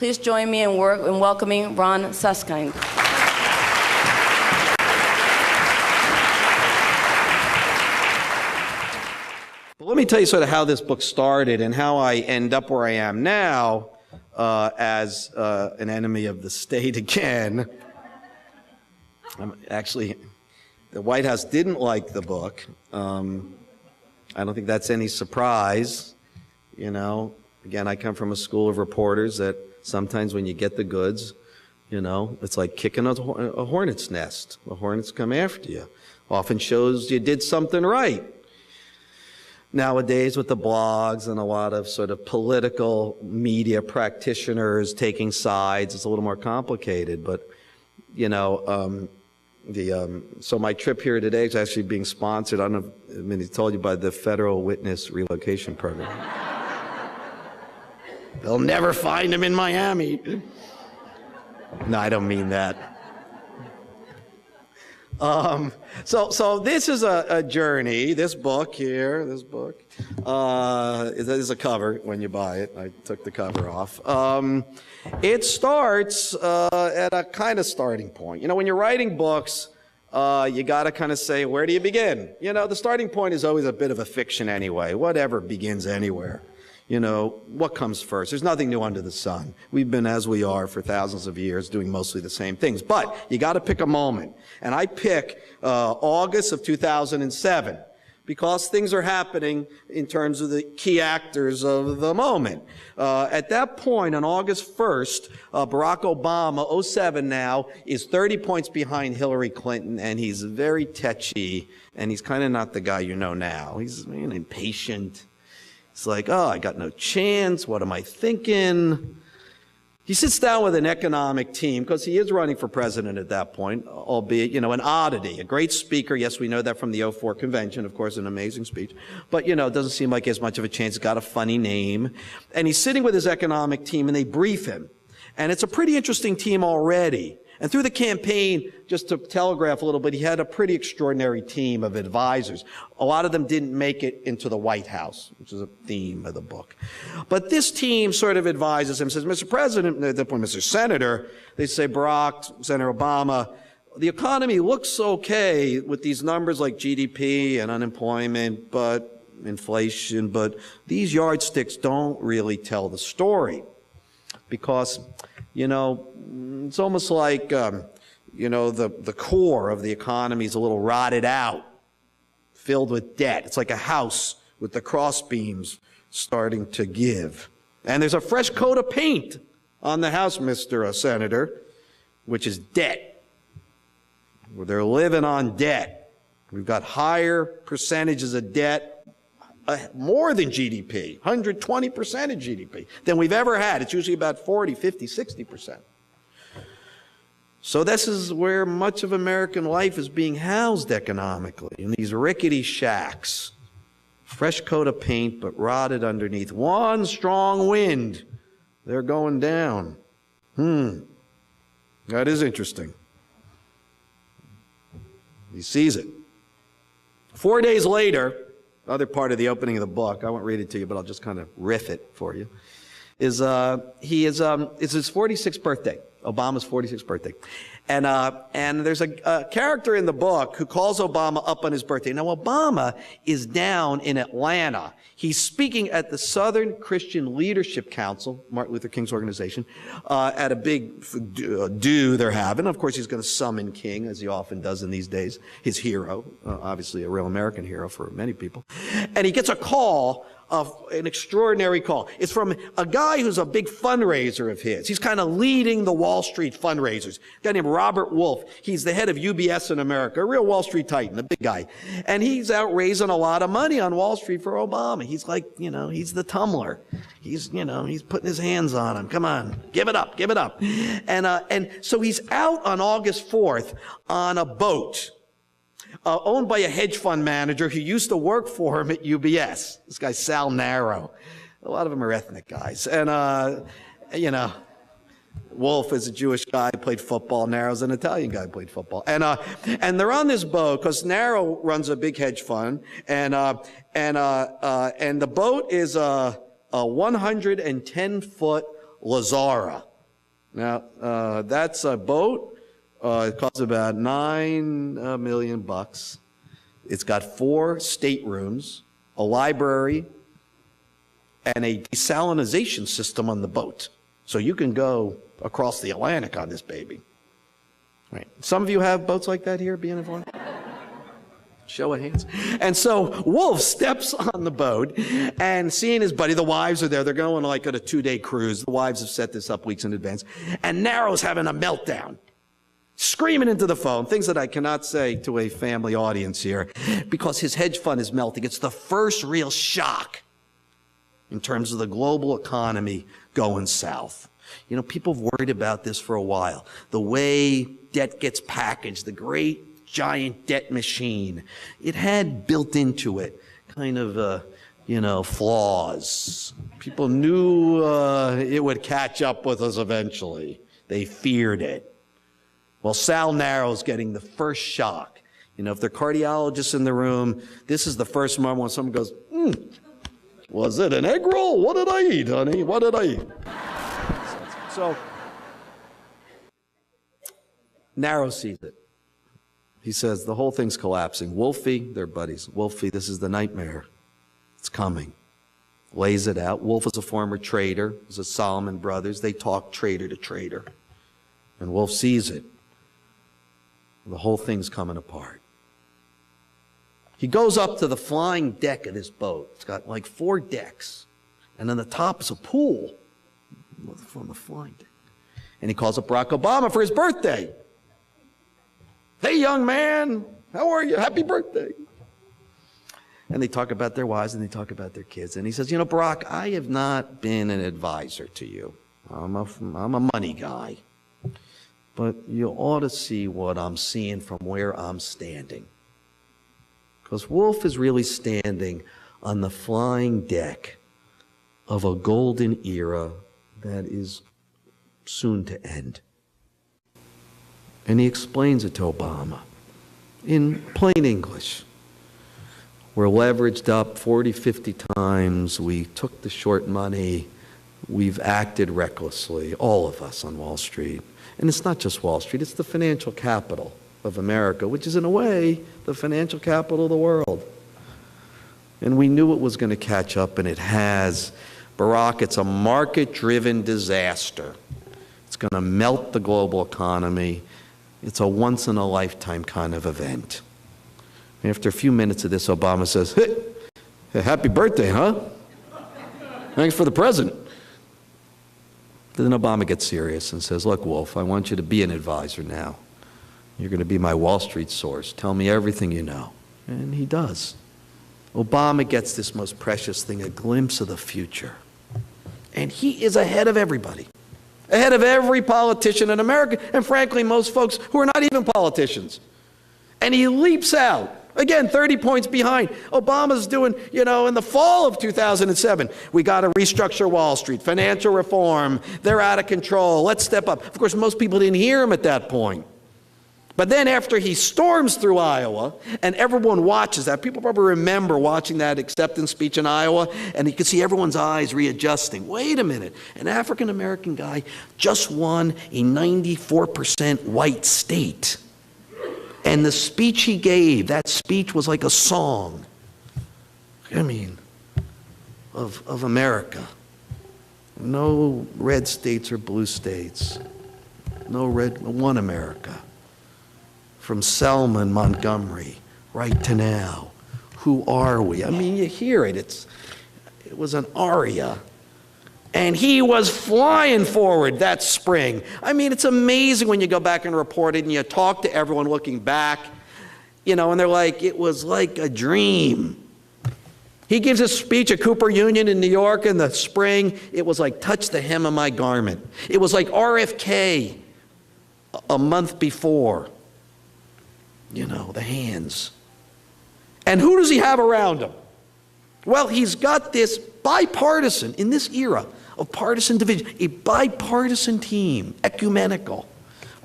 Please join me in welcoming Ron Suskind. But let me tell you sort of how this book started and how I end up where I am now as an enemy of the state again. Actually, the White House didn't like the book. I don't think that's any surprise. You know, again, I come from a school of reporters that sometimes when you get the goods, you know, it's like kicking a hornet's nest. The hornets come after you. Often shows you did something right. Nowadays, with the blogs and a lot of sort of political media practitioners taking sides, it's a little more complicated. But, you know, so my trip here today is actually being sponsored, I don't know, I mean, he told you, by the Federal Witness Relocation Program. They'll never find him in Miami. No, I don't mean that. So this is a journey. This book here, this is a cover when you buy it. I took the cover off. It starts at a kind of starting point. You know, when you're writing books, you got to kind of say, where do you begin? You know, the starting point is always a bit of a fiction anyway. Whatever begins anywhere. You know, what comes first? There's nothing new under the sun. We've been as we are for thousands of years doing mostly the same things. But you got to pick a moment. And I pick August of 2007 because things are happening in terms of the key actors of the moment. At that point, on August 1st, Barack Obama, 07 now, is 30 points behind Hillary Clinton, and he's very tetchy, and he's kind of not the guy you know now. He's impatient. It's like, oh, I got no chance. What am I thinking? He sits down with an economic team, because he is running for president at that point, albeit, you know, an oddity, a great speaker. Yes, we know that from the 04 convention, of course, an amazing speech. But, you know, it doesn't seem like he has much of a chance. He's got a funny name. And he's sitting with his economic team, and they brief him. And it's a pretty interesting team already. And through the campaign, just to telegraph a little bit, he had a pretty extraordinary team of advisors. A lot of them didn't make it into the White House, which is a theme of the book. But this team sort of advises him, says, Mr. President, at that point, Mr. Senator, they say, Barack, Senator Obama, the economy looks okay with these numbers like GDP and unemployment, but inflation, but these yardsticks don't really tell the story. Because, you know, it's almost like, you know, the core of the economy is a little rotted out, filled with debt. It's like a house with the cross beams starting to give. And there's a fresh coat of paint on the house, Mr. Senator, which is debt. They're living on debt. We've got higher percentages of debt, more than GDP, 120% of GDP than we've ever had. It's usually about 40, 50, 60%. So this is where much of American life is being housed economically, in these rickety shacks. Fresh coat of paint, but rotted underneath. One strong wind, they're going down. That is interesting. He sees it. 4 days later, other part of the opening of the book, I won't read it to you, but I'll just kind of riff it for you, it's his 46th birthday, Obama's 46th birthday. And there's a character in the book who calls Obama up on his birthday. Now, Obama is down in Atlanta. He's speaking at the Southern Christian Leadership Council, Martin Luther King's organization, at a big do they're having. Of course, he's going to summon King, as he often does in these days, his hero, obviously a real American hero for many people. And he gets a call, an extraordinary call. It's from a guy who's a big fundraiser of his. He's kind of leading the Wall Street fundraisers. A guy named Robert Wolf. He's the head of UBS in America, a real Wall Street titan, a big guy. And he's out raising a lot of money on Wall Street for Obama. He's like, you know, he's the tumbler. He's, you know, he's putting his hands on him. Come on, give it up, give it up. And so he's out on August 4th on a boat. Owned by a hedge fund manager who used to work for him at UBS. This guy, Sal Narrow. A lot of them are ethnic guys. And, you know, Wolf is a Jewish guy, played football. Narrow's an Italian guy, played football. And they're on this boat because Narrow runs a big hedge fund. And the boat is a 110-foot Lazara. Now, that's a boat. It costs about $9 million. It's got 4 staterooms, a library, and a desalinization system on the boat. So you can go across the Atlantic on this baby. Right. Some of you have boats like that here, being informed? Show of hands. And so Wolf steps on the boat, and seeing his buddy, the wives are there. They're going like on a 2-day cruise. The wives have set this up weeks in advance. And Narrow's having a meltdown, screaming into the phone, things that I cannot say to a family audience here, because his hedge fund is melting. It's the first real shock in terms of the global economy going south. You know, people have worried about this for a while. The way debt gets packaged, the great giant debt machine, it had built into it kind of, flaws. People knew it would catch up with us eventually. They feared it. Well, Sal Narrow's getting the first shock. You know, if there are cardiologists in the room, this is the first moment when someone goes, was it an egg roll? What did I eat, honey? What did I eat? So, Narrow sees it. He says, the whole thing's collapsing. Wolfie, they're buddies. Wolfie, this is the nightmare. It's coming. Lays it out. Wolf is a former trader. He's a Solomon Brothers. They talk trader to trader. And Wolf sees it. The whole thing's coming apart. He goes up to the flying deck of this boat. It's got like 4 decks. And on the top is a pool from the flying deck. And he calls up Barack Obama for his birthday. Hey, young man, how are you? Happy birthday. And they talk about their wives and they talk about their kids. And he says, Barack, I have not been an advisor to you. I'm a money guy. But you ought to see what I'm seeing from where I'm standing. Because Wolf is really standing on the flying deck of a golden era that is soon to end. And he explains it to Obama in plain English. We're leveraged up 40, 50 times. We took the short money. We've acted recklessly, all of us on Wall Street. And it's not just Wall Street, it's the financial capital of America, which is in a way the financial capital of the world. And we knew it was going to catch up, and it has. Barack, it's a market-driven disaster. It's going to melt the global economy. It's a once-in-a-lifetime kind of event. After a few minutes of this, Obama says, hey, happy birthday, huh? Thanks for the present. Then Obama gets serious and says, look, Wolf, I want you to be an advisor now. You're going to be my Wall Street source. Tell me everything you know. And he does. Obama gets this most precious thing, a glimpse of the future. And he is ahead of everybody. Ahead of every politician in America, and frankly, most folks who are not even politicians. And he leaps out. Again, 30 points behind. Obama's doing, in the fall of 2007, we got to restructure Wall Street, financial reform, they're out of control, let's step up. Of course, most people didn't hear him at that point. But then after he storms through Iowa, and everyone watches that, people probably remember watching that acceptance speech in Iowa, and you can see everyone's eyes readjusting. Wait a minute, an African-American guy just won a 94% white state. And the speech he gave, that speech was like a song, of America. No red states or blue states. One America. From Selma and Montgomery, right to now. Who are we? You hear it. It was an aria. And he was flying forward that spring. It's amazing when you go back and report it and you talk to everyone looking back, and they're like, it was like a dream. He gives a speech at Cooper Union in New York in the spring. It was like, touch the hem of my garment. It was like RFK a month before. The hands. And who does he have around him? Well, he's got this bipartisan, in this era of partisan division, a bipartisan team, ecumenical.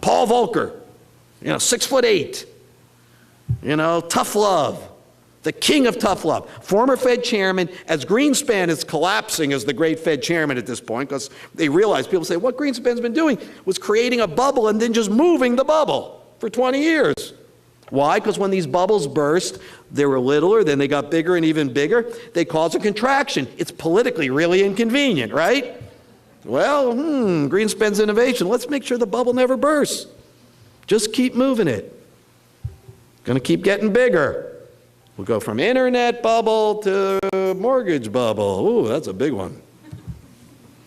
Paul Volcker, 6'8", tough love, the king of tough love, former Fed chairman, as Greenspan is collapsing as the great Fed chairman at this point, because they realize, people say, what Greenspan's been doing was creating a bubble and then just moving the bubble for 20 years. Why? Because when these bubbles burst, they were littler, then they got bigger and even bigger. They cause a contraction. It's politically really inconvenient, right? Well, Greenspan's innovation. Let's make sure the bubble never bursts. Just keep moving it. Going to keep getting bigger. We'll go from internet bubble to mortgage bubble. Ooh, that's a big one.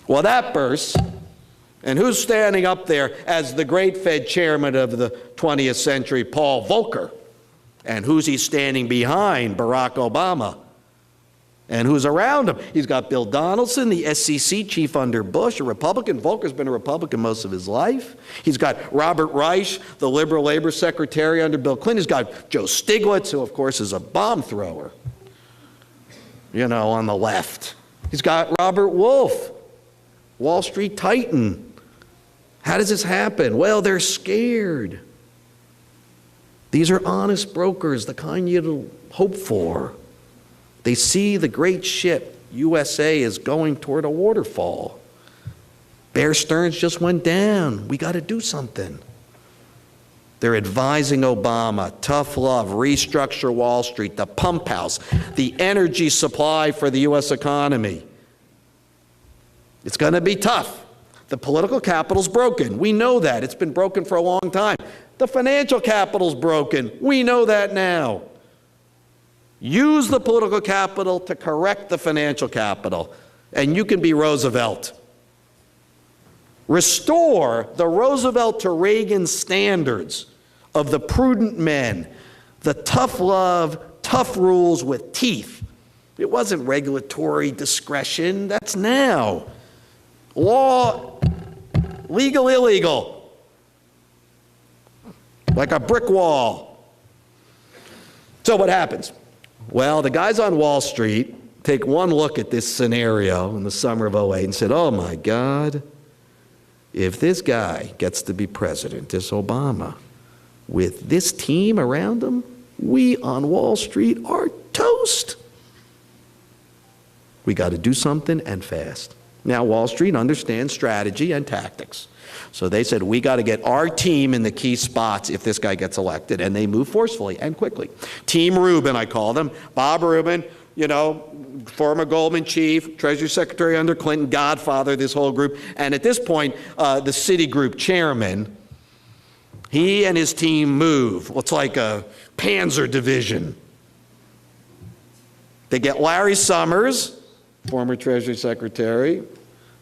Well, that bursts. And who's standing up there as the great Fed chairman of the 20th century? Paul Volcker. And who's he standing behind? Barack Obama. And who's around him? He's got Bill Donaldson, the SEC chief under Bush, a Republican. Volcker's been a Republican most of his life. He's got Robert Reich, the liberal labor secretary under Bill Clinton. He's got Joe Stiglitz, who of course is a bomb thrower, on the left. He's got Robert Wolf, Wall Street titan. How does this happen? Well, they're scared. These are honest brokers, the kind you'd hope for. They see the great ship, USA, is going toward a waterfall. Bear Stearns just went down. We got to do something. They're advising Obama, tough love, restructure Wall Street, the pump house, the energy supply for the U.S. economy. It's going to be tough. The political capital's broken. We know that. It's been broken for a long time. The financial capital's broken. We know that now. Use the political capital to correct the financial capital, and you can be Roosevelt. Restore the Roosevelt to Reagan standards of the prudent men, the tough love, tough rules with teeth. It wasn't regulatory discretion. That's now. Law, legal, illegal. Like a brick wall. So what happens? Well, the guys on Wall Street take one look at this scenario in the summer of '08 and said, oh my God, if this guy gets to be president, this Obama, with this team around him, we on Wall Street are toast. We got to do something and fast. Now, Wall Street understands strategy and tactics. So they said, we got to get our team in the key spots if this guy gets elected, and they move forcefully and quickly. Team Rubin, I call them. Bob Rubin, former Goldman chief, Treasury Secretary under Clinton, godfather of this whole group, and at this point, the Citigroup chairman. He and his team move. It's like a Panzer division. They get Larry Summers, former Treasury Secretary,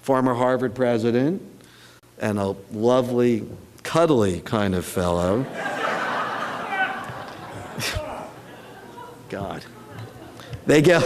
former Harvard president, and a lovely, cuddly kind of fellow. God. They go,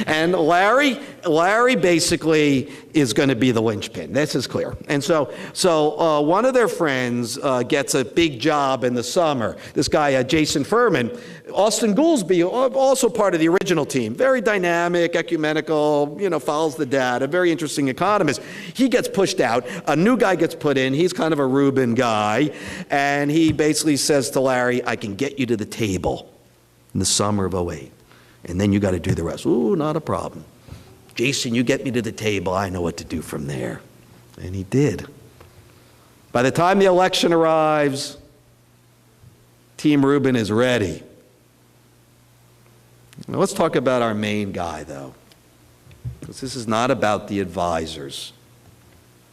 and Larry basically is going to be the linchpin. This is clear. And so one of their friends gets a big job in the summer. This guy, Jason Furman, Austin Goolsbee, also part of the original team. Very dynamic, ecumenical, follows the data, very interesting economist. He gets pushed out. A new guy gets put in. He's kind of a Rubin guy. And he basically says to Larry, I can get you to the table in the summer of '08. And then you got to do the rest. Ooh, not a problem. Jason, you get me to the table. I know what to do from there. And he did. By the time the election arrives, Team Rubin is ready. Now let's talk about our main guy, though. Because this is not about the advisors.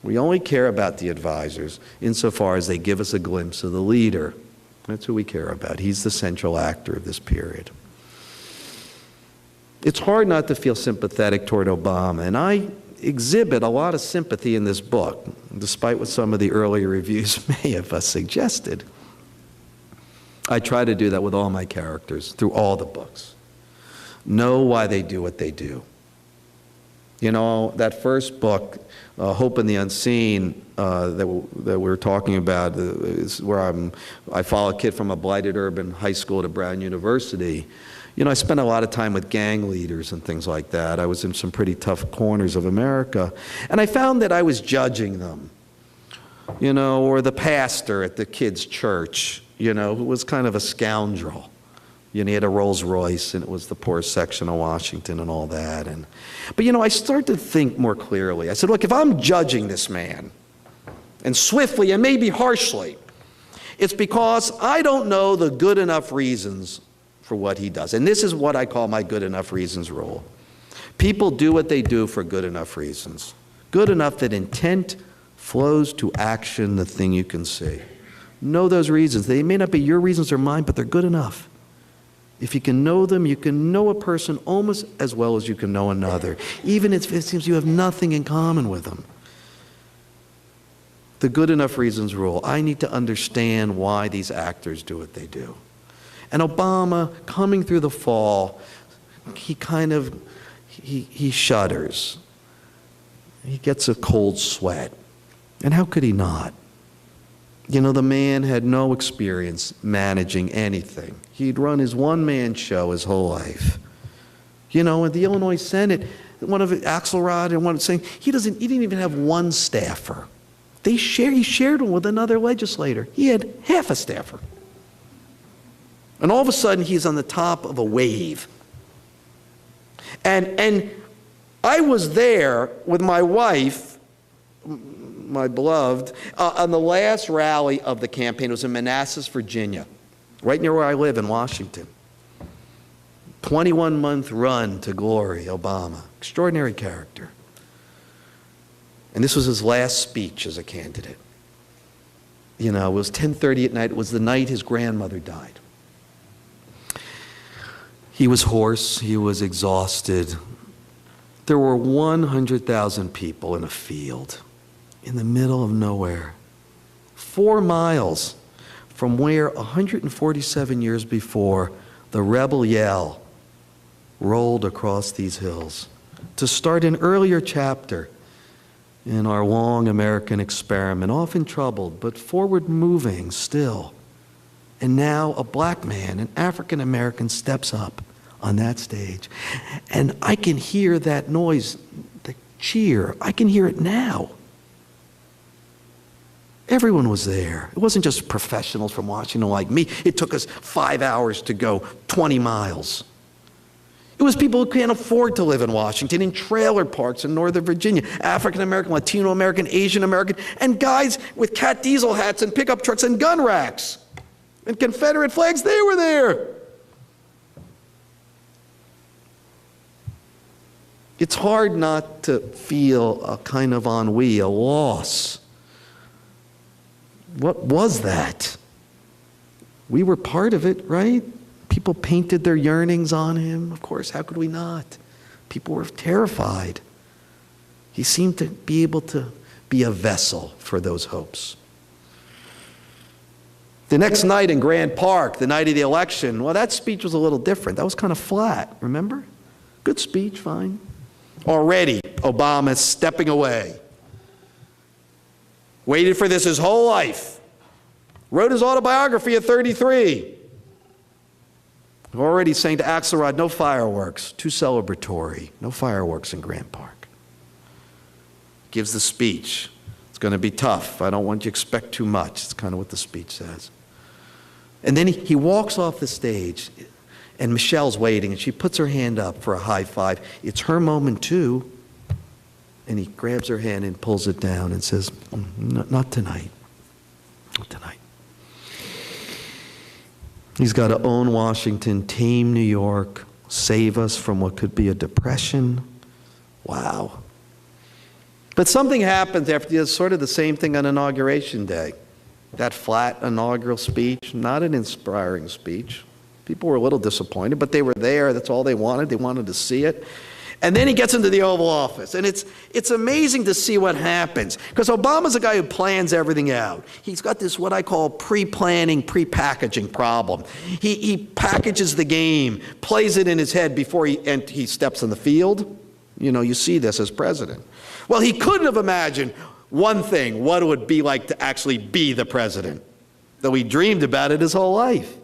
We only care about the advisors insofar as they give us a glimpse of the leader. That's who we care about. He's the central actor of this period. It's hard not to feel sympathetic toward Obama, and I exhibit a lot of sympathy in this book, despite what some of the earlier reviews may have suggested. I try to do that with all my characters through all the books. Know why they do what they do. That first book, Hope in the Unseen, that we were talking about, is where I follow a kid from a blighted urban high school to Brown University. I spent a lot of time with gang leaders and things like that. I was in some pretty tough corners of America. And I found that I was judging them, or the pastor at the kids' church, who was kind of a scoundrel. You know, he had a Rolls Royce, and it was the poorest section of Washington and all that. But I started to think more clearly. I said, look, if I'm judging this man, and swiftly and maybe harshly, it's because I don't know the good enough reasons for what he does. And this is what I call my good enough reasons rule. People do what they do for good enough reasons. Good enough that intent flows to action, the thing you can see. Know those reasons. They may not be your reasons or mine, but they're good enough. If you can know them, you can know a person almost as well as you can know another, even if it seems you have nothing in common with them. The good enough reasons rule. I need to understand why these actors do what they do. And Obama, coming through the fall, he shudders. He gets a cold sweat. And how could he not? The man had no experience managing anything. He'd run his one-man show his whole life. In the Illinois Senate, one of Axelrod and one saying he didn't even have one staffer. He shared one with another legislator. He had half a staffer. And all of a sudden, he's on the top of a wave. And I was there with my wife, my beloved, on the last rally of the campaign. It was in Manassas, Virginia, right near where I live in Washington. 21-month run to glory, Obama. Extraordinary character. And this was his last speech as a candidate. It was 10:30 at night. It was the night his grandmother died. He was hoarse. He was exhausted. There were 100,000 people in a field in the middle of nowhere, 4 miles from where 147 years before the rebel yell rolled across these hills to start an earlier chapter in our long American experiment, often troubled, but forward-moving still. And now a black man, an African American, steps up on that stage. And I can hear that noise, the cheer. I can hear it now. Everyone was there. It wasn't just professionals from Washington like me. It took us 5 hours to go 20 miles. It was people who can't afford to live in Washington, in trailer parks in Northern Virginia, African American, Latino American, Asian American, and guys with cat diesel hats and pickup trucks and gun racks and Confederate flags. They were there. It's hard not to feel a kind of ennui, a loss. What was that? We were part of it, right? People painted their yearnings on him. Of course, how could we not? People were terrified. He seemed to be able to be a vessel for those hopes. The next night in Grant Park, the night of the election, well, that speech was a little different. That was kind of flat, remember? Good speech, fine. Already, Obama is stepping away. Waited for this his whole life. Wrote his autobiography at 33. Already saying to Axelrod, no fireworks, too celebratory, no fireworks in Grant Park. Gives the speech. It's going to be tough. I don't want you to expect too much. It's kind of what the speech says. And then he walks off the stage, and Michelle's waiting, and she puts her hand up for a high five. It's her moment too. And he grabs her hand and pulls it down and says, not tonight. Not tonight. He's got to own Washington, tame New York, save us from what could be a depression. Wow. But something happens after he does sort of the same thing on Inauguration Day. That flat inaugural speech, not an inspiring speech. People were a little disappointed, but they were there. That's all they wanted. They wanted to see it. And then he gets into the Oval Office, and it's amazing to see what happens, because Obama's a guy who plans everything out. He's got this what I call pre-planning, pre-packaging problem. He packages the game, plays it in his head before he steps on the field. You see this as president. Well, he couldn't have imagined one thing, what it would be like to actually be the president, though he dreamed about it his whole life.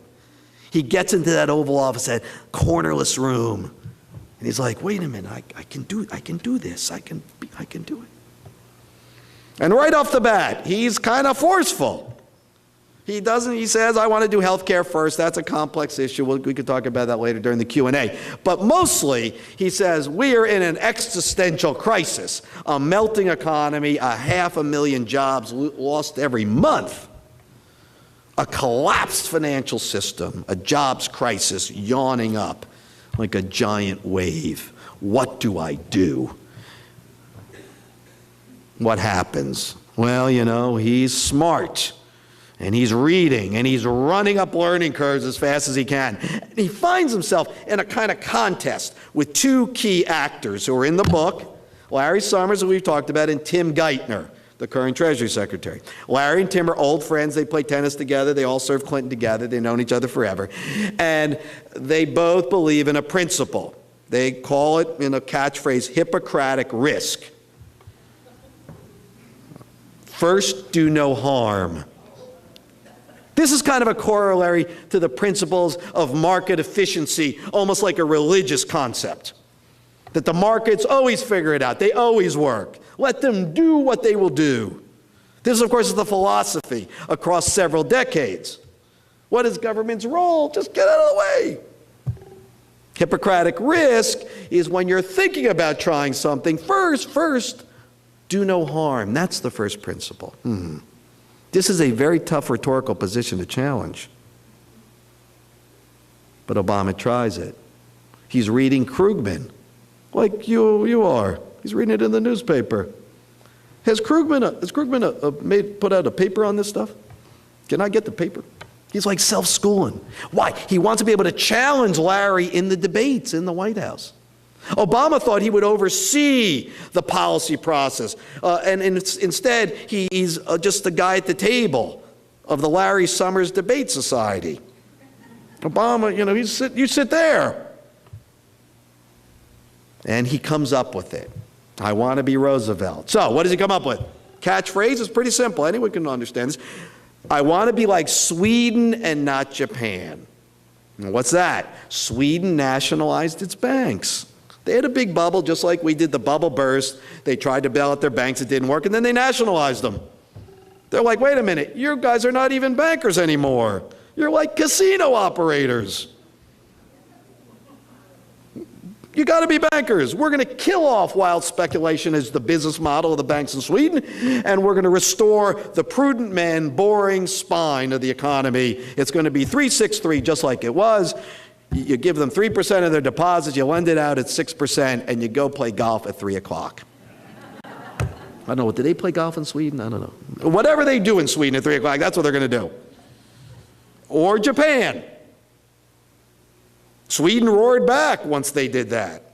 He gets into that Oval Office, that cornerless room. And he's like, wait a minute, I can do this. I can do it. And right off the bat, he's kind of forceful. He doesn't. He says, I want to do health care first. That's a complex issue. We could talk about that later during the Q&A. But mostly, he says, we are in an existential crisis, a melting economy, 500,000 jobs lost every month, a collapsed financial system, a jobs crisis yawning up like a giant wave. What do I do? What happens? Well, you know, he's smart. And he's reading, and he's running up learning curves as fast as he can. And he finds himself in a kind of contest with two key actors who are in the book, Larry Summers, who we've talked about, and Tim Geithner, the current Treasury Secretary. Larry and Tim are old friends. They play tennis together. They all served Clinton together. They've known each other forever. And they both believe in a principle. They call it, in a catchphrase, Hippocratic risk. First, do no harm. This is kind of a corollary to the principles of market efficiency, almost like a religious concept. That the markets always figure it out. They always work. Let them do what they will do. This, of course, is the philosophy across several decades. What is government's role? Just get out of the way. Hippocratic risk is when you're thinking about trying something, first, do no harm. That's the first principle. This is a very tough rhetorical position to challenge. But Obama tries it. He's reading Krugman, like you are. He's reading it in the newspaper. Has Krugman put out a paper on this stuff? Can I get the paper? He's like self-schooling. Why? He wants to be able to challenge Larry in the debates in the White House. Obama thought he would oversee the policy process, and instead he's just the guy at the table of the Larry Summers Debate Society. Obama, you know, you sit there. And he comes up with it. I want to be Roosevelt. So what does he come up with? Catchphrase is pretty simple. Anyone can understand this. I want to be like Sweden and not Japan. Now, what's that? Sweden nationalized its banks. They had a big bubble, just like we did. The bubble burst. They tried to bail out their banks. It didn't work, and then they nationalized them. They're like, wait a minute, you guys are not even bankers anymore. You're like casino operators. You got to be bankers. We're going to kill off wild speculation as the business model of the banks in Sweden, and we're going to restore the prudent men, boring spine of the economy. It's going to be 363, just like it was. You give them 3% of their deposits, you lend it out at 6%, and you go play golf at 3 o'clock. I don't know, do they play golf in Sweden? I don't know. Whatever they do in Sweden at 3 o'clock, that's what they're going to do. Or Japan. Sweden roared back once they did that.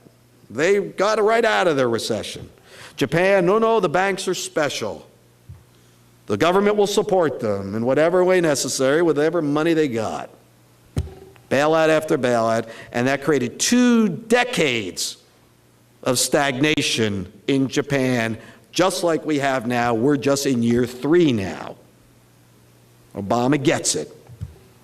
They got right out of their recession. Japan, no, the banks are special. The government will support them in whatever way necessary, with whatever money they got. Bailout after bailout, and that created 2 decades of stagnation in Japan, just like we have now. We're just in year 3 now. Obama gets it.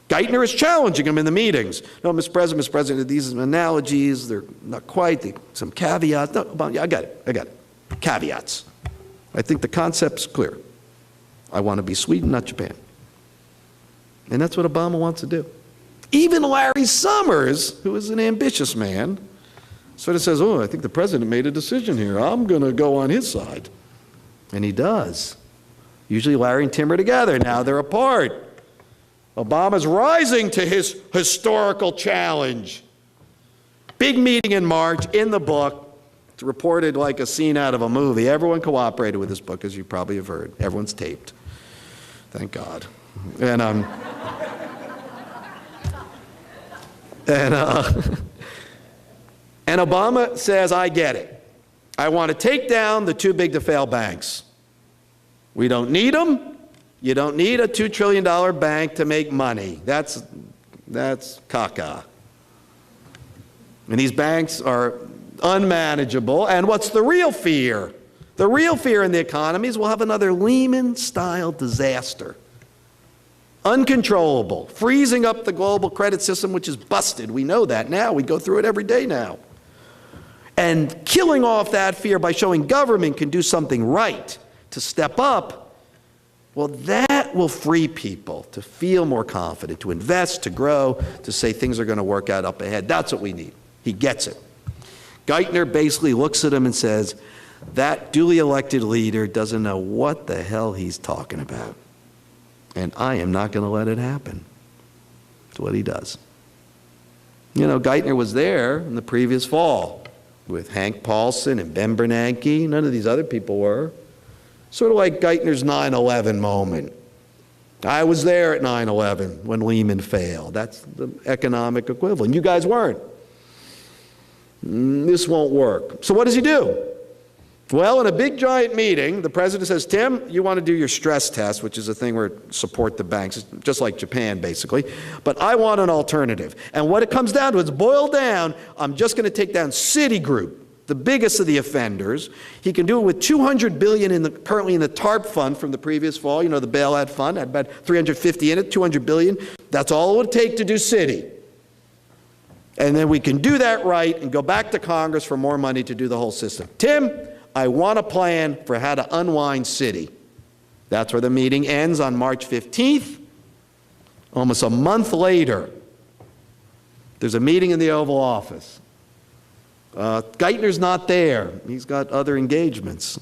Geithner is challenging him in the meetings. No, Mr. President, these analogies, they're not quite, some caveats. No, Obama, I got it. Caveats. I think the concept's clear. I want to be Sweden, not Japan. And that's what Obama wants to do. Even Larry Summers, who is an ambitious man, sort of says, I think the president made a decision here. I'm going to go on his side. And he does. Usually Larry and Tim are together. Now they're apart. Obama's rising to his historical challenge. Big meeting in March, in the book. It's reported like a scene out of a movie. Everyone cooperated with this book, as you probably have heard. Everyone's taped. Thank God. And Obama says, I get it. I want to take down the too big to fail banks. We don't need them. You don't need a $2 trillion bank to make money. That's caca. And these banks are unmanageable. And what's the real fear? The real fear in the economy is we'll have another Lehman-style disaster. Uncontrollable, freezing up the global credit system, which is busted. We know that now. We go through it every day now. And killing off that fear by showing government can do something right to step up, well, that that will free people to feel more confident, to invest, to grow, to say things are going to work out up ahead. That's what we need. He gets it. Geithner basically looks at him and says, that duly elected leader doesn't know what the hell he's talking about. And I am not going to let it happen. That's what he does. You know, Geithner was there in the previous fall with Hank Paulson and Ben Bernanke. None of these other people were. Sort of like Geithner's 9/11 moment. I was there at 9/11 when Lehman failed. That's the economic equivalent. You guys weren't. This won't work. So what does he do? Well, in a big giant meeting, the president says, Tim, you want to do your stress test, which is a thing where support the banks, it's just like Japan, basically. But I want an alternative. And what it comes down to is, boiled down, I'm just going to take down Citigroup, the biggest of the offenders. He can do it with $200 billion currently in the TARP fund from the previous fall. You know, the bailout fund had about 350 in it, $200 billion. That's all it would take to do Citi. And then we can do that right and go back to Congress for more money to do the whole system. Tim, I want a plan for how to unwind Citi. That's where the meeting ends on March 15th. Almost a month later, there's a meeting in the Oval Office. Geithner's not there. He's got other engagements.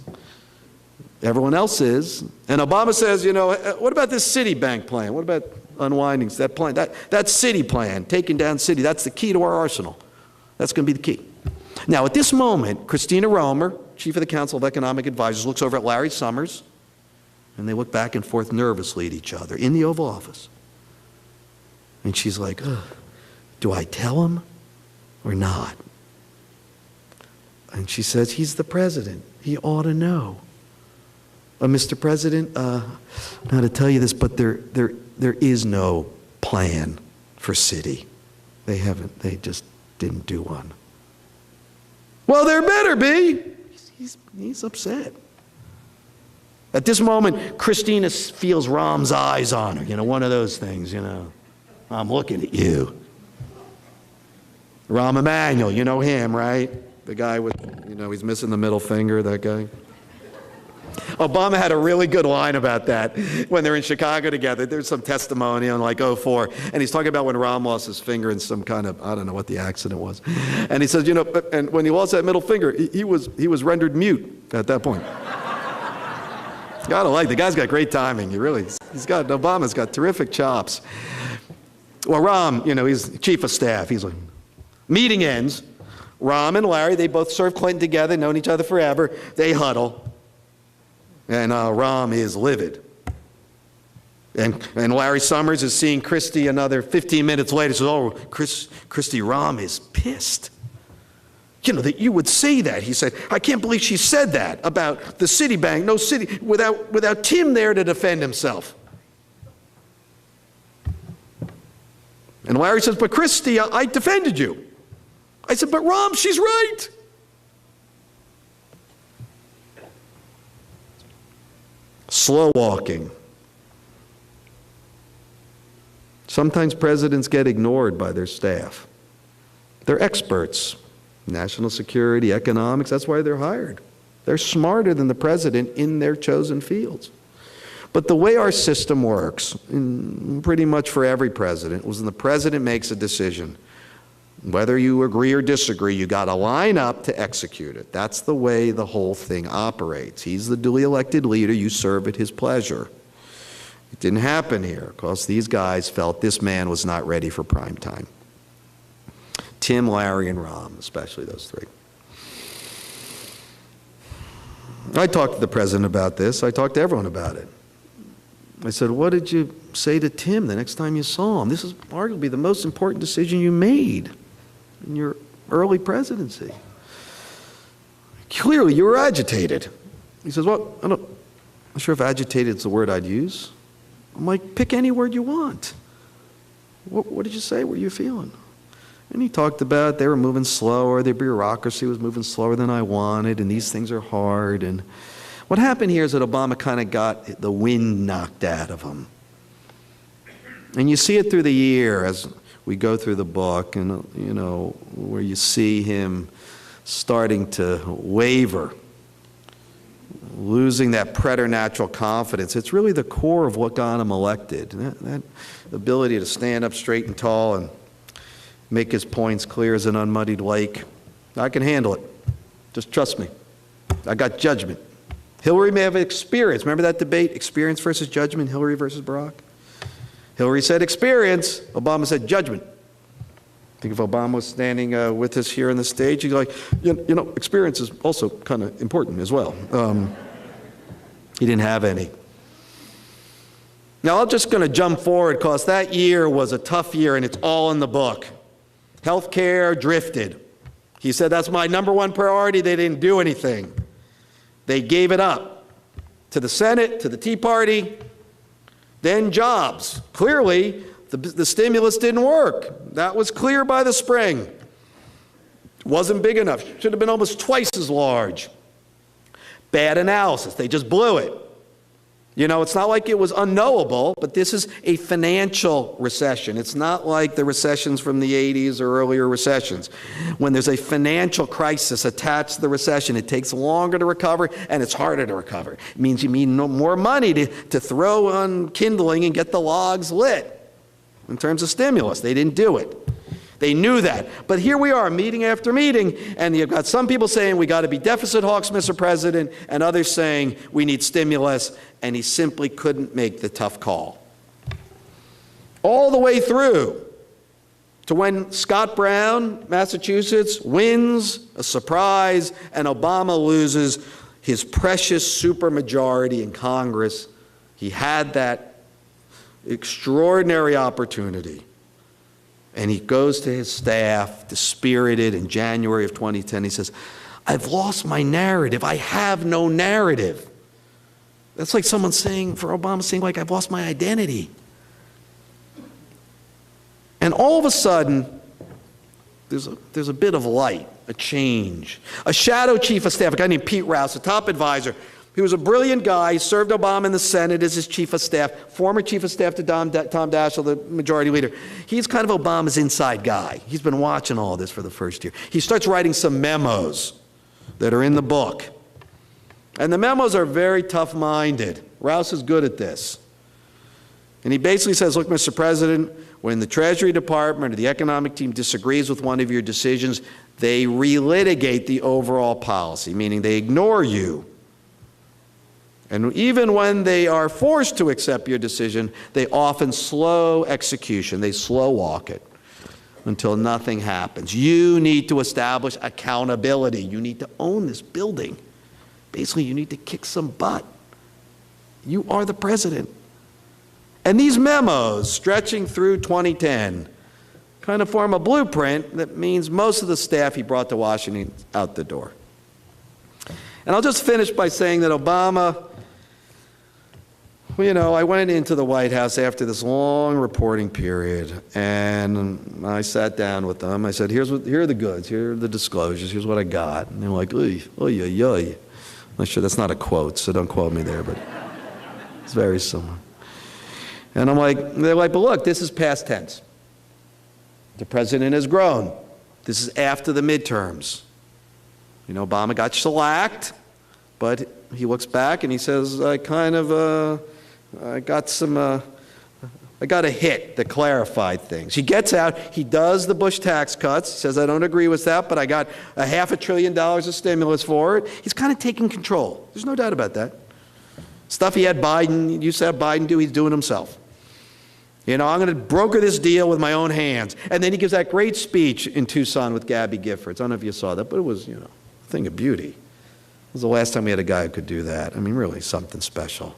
Everyone else is. And Obama says, you know, what about this Citibank plan? What about unwinding that plan? That Citi plan, taking down Citi, that's the key to our arsenal. That's going to be the key. Now, at this moment, Christina Romer, chief of the Council of Economic Advisors, looks over at Larry Summers, and they look back and forth nervously at each other in the Oval Office. And she's like, do I tell him or not? And she says, he's the president. He ought to know. Mr. President, not to tell you this, but there is no plan for Citi. They just didn't do one. Well, there better be. He's upset. At this moment, Christina feels Rahm's eyes on her. You know, one of those things, you know. I'm looking at you. Rahm Emanuel, you know him, right? The guy with, you know, he's missing the middle finger, that guy. Obama had a really good line about that when they're in Chicago together. There's some testimony on like 04, and he's talking about when Rahm lost his finger in some kind of, I don't know what the accident was. And he says, you know, and when he lost that middle finger, he was rendered mute at that point. Gotta like, the guy's got great timing. Obama's got terrific chops. Well, Rahm, you know, he's chief of staff. He's like, meeting ends. Rahm and Larry, they both served Clinton together, known each other forever. They huddle. And Rahm is livid. And Larry Summers is seeing Christie another 15 minutes later. Says, oh, Christie, Rahm is pissed. You know, that you would say that. He said, I can't believe she said that about the Citibank, no Citi, without Tim there to defend himself. And Larry says, but Christie, I defended you. I said, but Rahm, she's right. Slow walking. Sometimes presidents get ignored by their staff. They're experts. National security, economics, that's why they're hired. They're smarter than the president in their chosen fields. But the way our system works, pretty much for every president, was when the president makes a decision. Whether you agree or disagree, you got to line up to execute it. That's the way the whole thing operates. He's the duly elected leader. You serve at his pleasure. It didn't happen here because these guys felt this man was not ready for prime time. Tim, Larry, and Rahm, especially those three. I talked to the president about this. I talked to everyone about it. I said, what did you say to Tim the next time you saw him? This is arguably the most important decision you made in your early presidency. Clearly, you were agitated. He says, well, I'm not sure if agitated is the word I'd use. I'm like, pick any word you want. What did you say? What were you feeling? And he talked about they were moving slower, the bureaucracy was moving slower than I wanted, and these things are hard. And what happened here is that Obama kind of got the wind knocked out of him. And you see it through the year as we go through the book, and you know, where you see him starting to waver losing that preternatural confidence. It's really the core of what got him elected. That ability to stand up straight and tall and make his points clear as an unmuddied lake. I can handle it. Just trust me. I got judgment. Hillary may have experience. Remember that debate, experience versus judgment, Hillary versus Barack? Hillary said experience. Obama said judgment. I think if Obama was standing with us here on the stage, he'd be like, you know, experience is also kind of important as well. He didn't have any. Now, I'm just going to jump forward because that year was a tough year, and it's all in the book. Healthcare drifted. He said, that's my number one priority. They didn't do anything. They gave it up to the Senate, to the Tea Party. Then jobs. Clearly, the stimulus didn't work. That was clear by the spring. It wasn't big enough. Should have been almost twice as large. Bad analysis. They just blew it. You know, it's not like it was unknowable, but this is a financial recession. It's not like the recessions from the 80s or earlier recessions. When there's a financial crisis attached to the recession, it takes longer to recover and it's harder to recover. It means you need more money to throw on kindling and get the logs lit in terms of stimulus. They didn't do it. They knew that. But here we are, meeting after meeting, and you've got some people saying we got to be deficit hawks, Mr. President, and others saying we need stimulus, and he simply couldn't make the tough call. All the way through to when Scott Brown, Massachusetts, wins a surprise, and Obama loses his precious supermajority in Congress. He had that extraordinary opportunity. And he goes to his staff, dispirited, in January of 2010. He says, I've lost my narrative. I have no narrative. That's like someone saying, for Obama, saying, like, I've lost my identity. And all of a sudden, there's a bit of light, a change. A shadow chief of staff, a guy named Pete Rouse, a top advisor. He was a brilliant guy. He served Obama in the Senate as his chief of staff, former chief of staff to Tom Daschle, the majority leader. He's kind of Obama's inside guy. He's been watching all this for the first year. He starts writing some memos that are in the book. And the memos are very tough-minded. Rouse is good at this. And he basically says, look, Mr. President, when the Treasury Department or the economic team disagrees with one of your decisions, they relitigate the overall policy, meaning they ignore you. And even when they are forced to accept your decision, they often slow execution. They slow walk it until nothing happens. You need to establish accountability. You need to own this building. Basically, you need to kick some butt. You are the president. And these memos, stretching through 2010, kind of form a blueprint that means most of the staff he brought to Washington out the door. And I'll just finish by saying that Obama, well, you know, I went into the White House after this long reporting period, and I sat down with them. I said, here are the goods, here are the disclosures, here's what I got. And they were like, oy, oy, oy, oy. I'm not sure that's not a quote, so don't quote me there, but it's very similar. And I'm like, they're like, but look, this is past tense. The president has grown. This is after the midterms. You know, Obama got shellacked, but he looks back and he says, I got a hit that clarified things. He gets out, he does the Bush tax cuts, he says, I don't agree with that, but I got $500 billion of stimulus for it. He's kind of taking control. There's no doubt about that. Stuff he had Biden, used to have Biden do, he's doing himself. You know, I'm going to broker this deal with my own hands. And then he gives that great speech in Tucson with Gabby Giffords. I don't know if you saw that, but it was, you know, a thing of beauty. It was the last time we had a guy who could do that. I mean, really something special.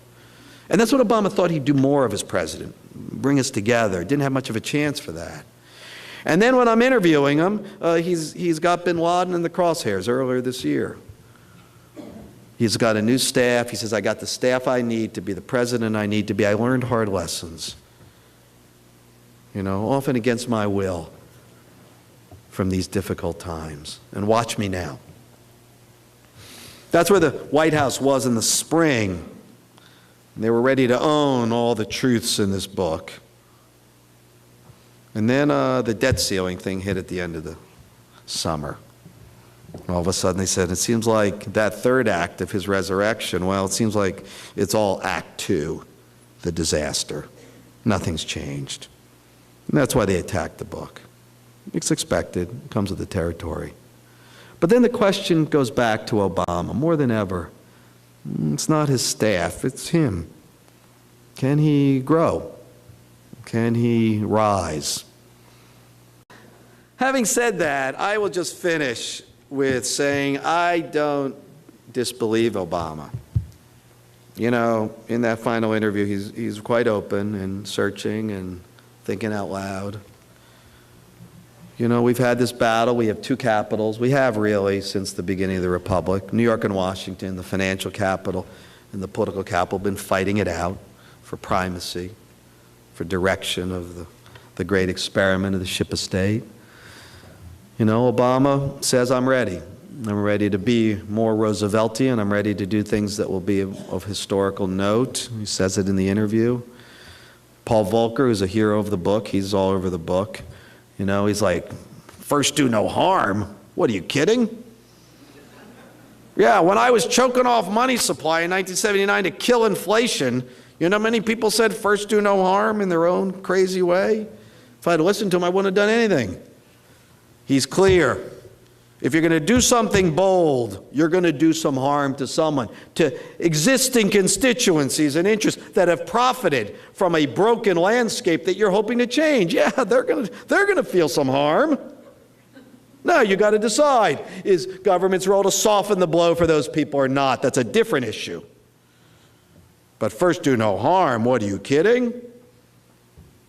And that's what Obama thought he'd do more of as president, bring us together. Didn't have much of a chance for that. And then when I'm interviewing him, he's got bin Laden in the crosshairs earlier this year. He's got a new staff. He says, I got the staff I need to be the president I need to be. I learned hard lessons, you know, often against my will from these difficult times. And watch me now. That's where the White House was in the spring. They were ready to own all the truths in this book. And then the debt ceiling thing hit at the end of the summer. All of a sudden they said, it seems like that third act of his resurrection, well, it seems like it's all act two, the disaster. Nothing's changed. And that's why they attacked the book. It's expected, it comes with the territory. But then the question goes back to Obama more than ever. It's not his staff, it's him. Can he grow? Can he rise? Having said that, I will just finish with saying I don't disbelieve Obama. You know, in that final interview, he's quite open and searching and thinking out loud. You know, we've had this battle. We have two capitals. We have really since the beginning of the Republic. New York and Washington, the financial capital and the political capital, have been fighting it out for primacy, for direction of the great experiment of the ship of state. You know, Obama says, I'm ready. I'm ready to be more Rooseveltian. I'm ready to do things that will be of historical note. He says it in the interview. Paul Volcker, who's a hero of the book, he's all over the book. You know, he's like, first do no harm. What, are you kidding? Yeah, when I was choking off money supply in 1979 to kill inflation, you know how many people said first do no harm in their own crazy way? If I'd listened to him, I wouldn't have done anything. He's clear. If you're going to do something bold, you're going to do some harm to someone, to existing constituencies and interests that have profited from a broken landscape that you're hoping to change. Yeah, they're going to feel some harm. Now you got to decide, is government's role to soften the blow for those people or not? That's a different issue. But first do no harm. What, are you kidding?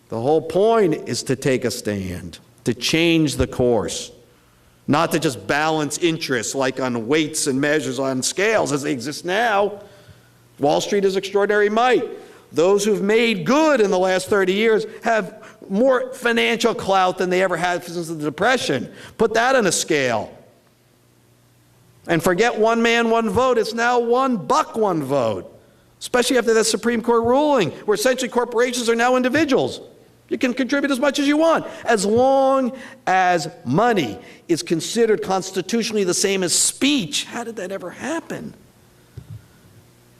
The whole point is to take a stand, to change the course. Not to just balance interests like on weights and measures on scales as they exist now. Wall Street is extraordinary might. Those who've made good in the last 30 years have more financial clout than they ever had since the Depression. Put that on a scale. And forget one man, one vote. It's now $1, one vote. Especially after that Supreme Court ruling, where essentially corporations are now individuals. You can contribute as much as you want, as long as money is considered constitutionally the same as speech. How did that ever happen?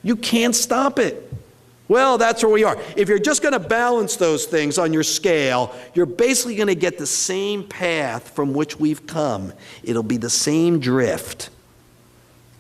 You can't stop it. Well, that's where we are. If you're just going to balance those things on your scale, you're basically going to get the same path from which we've come. It'll be the same drift.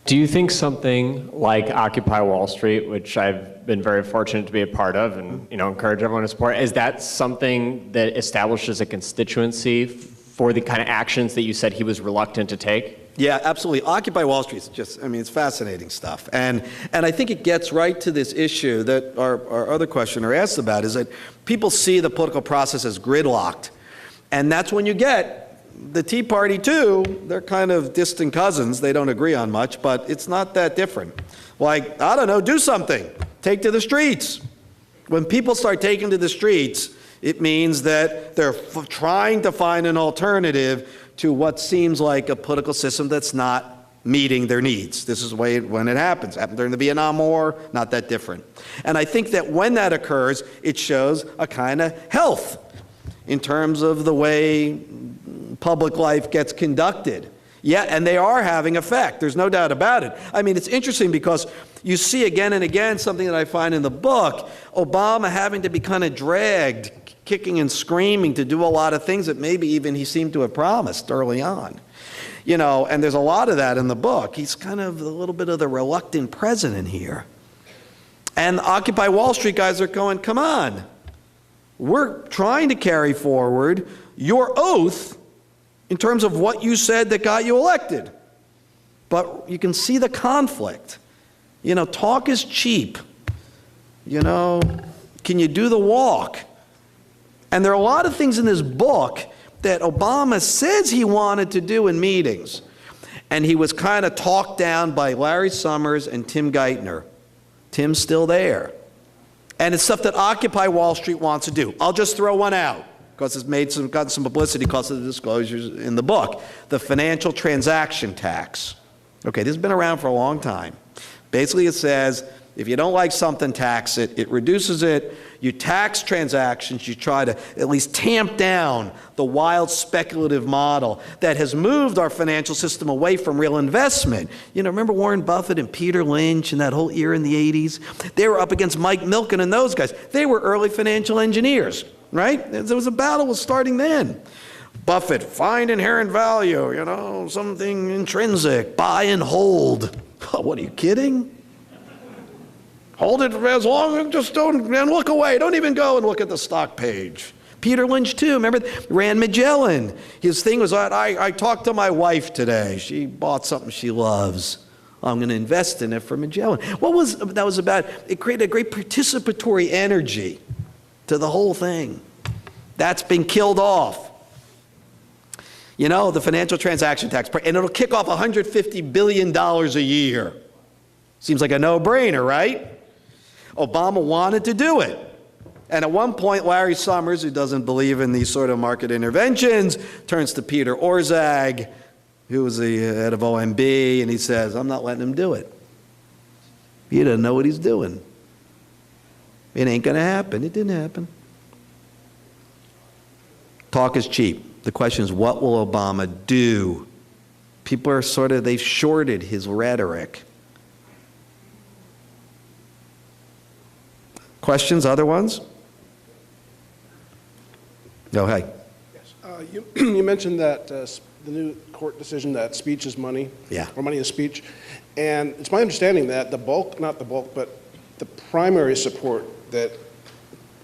Do you think something like Occupy Wall Street, which I've been very fortunate to be a part of and encourage everyone to support, is that something that establishes a constituency for the kind of actions that you said he was reluctant to take? Yeah, absolutely. Occupy Wall Street is just, it's fascinating stuff. And I think it gets right to this issue that our other questioner asked about, is that people see the political process as gridlocked. And that's when you get the Tea Party, too. They're kind of distant cousins. They don't agree on much, but it's not that different. Like, I don't know, do something. Take to the streets. When people start taking to the streets, it means that they're trying to find an alternative to what seems like a political system that's not meeting their needs. This is the way when it happens. Happened during the Vietnam War, not that different. And I think that when that occurs, it shows a kind of health in terms of the way public life gets conducted. Yeah, and they are having effect. There's no doubt about it. It's interesting because you see again and again something that I find in the book, Obama having to be kind of dragged, kicking and screaming to do a lot of things that maybe even he seemed to have promised early on. And there's a lot of that in the book. He's kind of a little bit of the reluctant president here. And the Occupy Wall Street guys are going, come on. We're trying to carry forward your oath in terms of what you said that got you elected. But you can see the conflict. Talk is cheap. Can you do the walk? And there are a lot of things in this book that Obama says he wanted to do in meetings. And he was kind of talked down by Larry Summers and Tim Geithner. Tim's still there. And it's stuff that Occupy Wall Street wants to do. I'll just throw one out, because it's gotten some publicity because of the disclosures in the book. The financial transaction tax. Okay, this has been around for a long time. Basically, it says if you don't like something, tax it. It reduces it. You tax transactions. You try to at least tamp down the wild speculative model that has moved our financial system away from real investment. You know, remember Warren Buffett and Peter Lynch and that whole era in the 80s? They were up against Mike Milken and those guys. They were early financial engineers, right? There was a battle was starting then. Buffett, find inherent value, you know, something intrinsic, buy and hold. What, are you kidding? Hold it as long as just don't, and look away. Don't even go and look at the stock page. Peter Lynch, too. Remember, Rand Magellan. His thing was, I talked to my wife today. She bought something she loves. I'm going to invest in it for Magellan. What was that was about? It created a great participatory energy to the whole thing. That's been killed off. You know, the financial transaction tax, and it'll kick off $150 billion a year. Seems like a no-brainer, right? Obama wanted to do it. And at one point, Larry Summers, who doesn't believe in these sort of market interventions, turns to Peter Orszag, who was the head of OMB, and he says, I'm not letting him do it. He doesn't know what he's doing. It ain't going to happen. It didn't happen. Talk is cheap. The question is, what will Obama do? People are they've shorted his rhetoric. Questions, other ones? Go ahead. Yes. You mentioned that the new court decision that speech is money, yeah, or money is speech. And it's my understanding that not the bulk, but the primary support that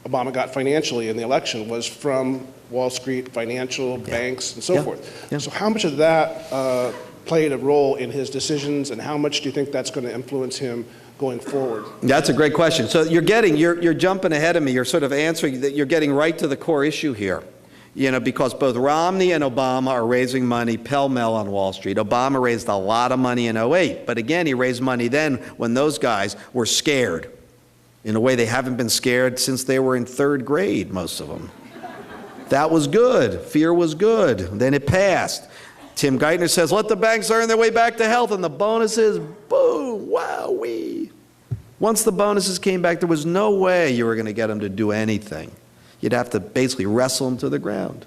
Obama got financially in the election was from Wall Street, financial, banks, and so forth. Yeah. So how much of that played a role in his decisions, and how much do you think that's going to influence him going forward? That's a great question. So you're jumping ahead of me. You're sort of answering that. You're getting right to the core issue here. You know, because both Romney and Obama are raising money pell-mell on Wall Street. Obama raised a lot of money in 2008, but again, he raised money then when those guys were scared. In a way they haven't been scared since they were in third grade, most of them. That was good. Fear was good. Then it passed. Tim Geithner says, let the banks earn their way back to health, and the bonuses, boom, wowee. Once the bonuses came back, there was no way you were going to get them to do anything. You'd have to basically wrestle them to the ground.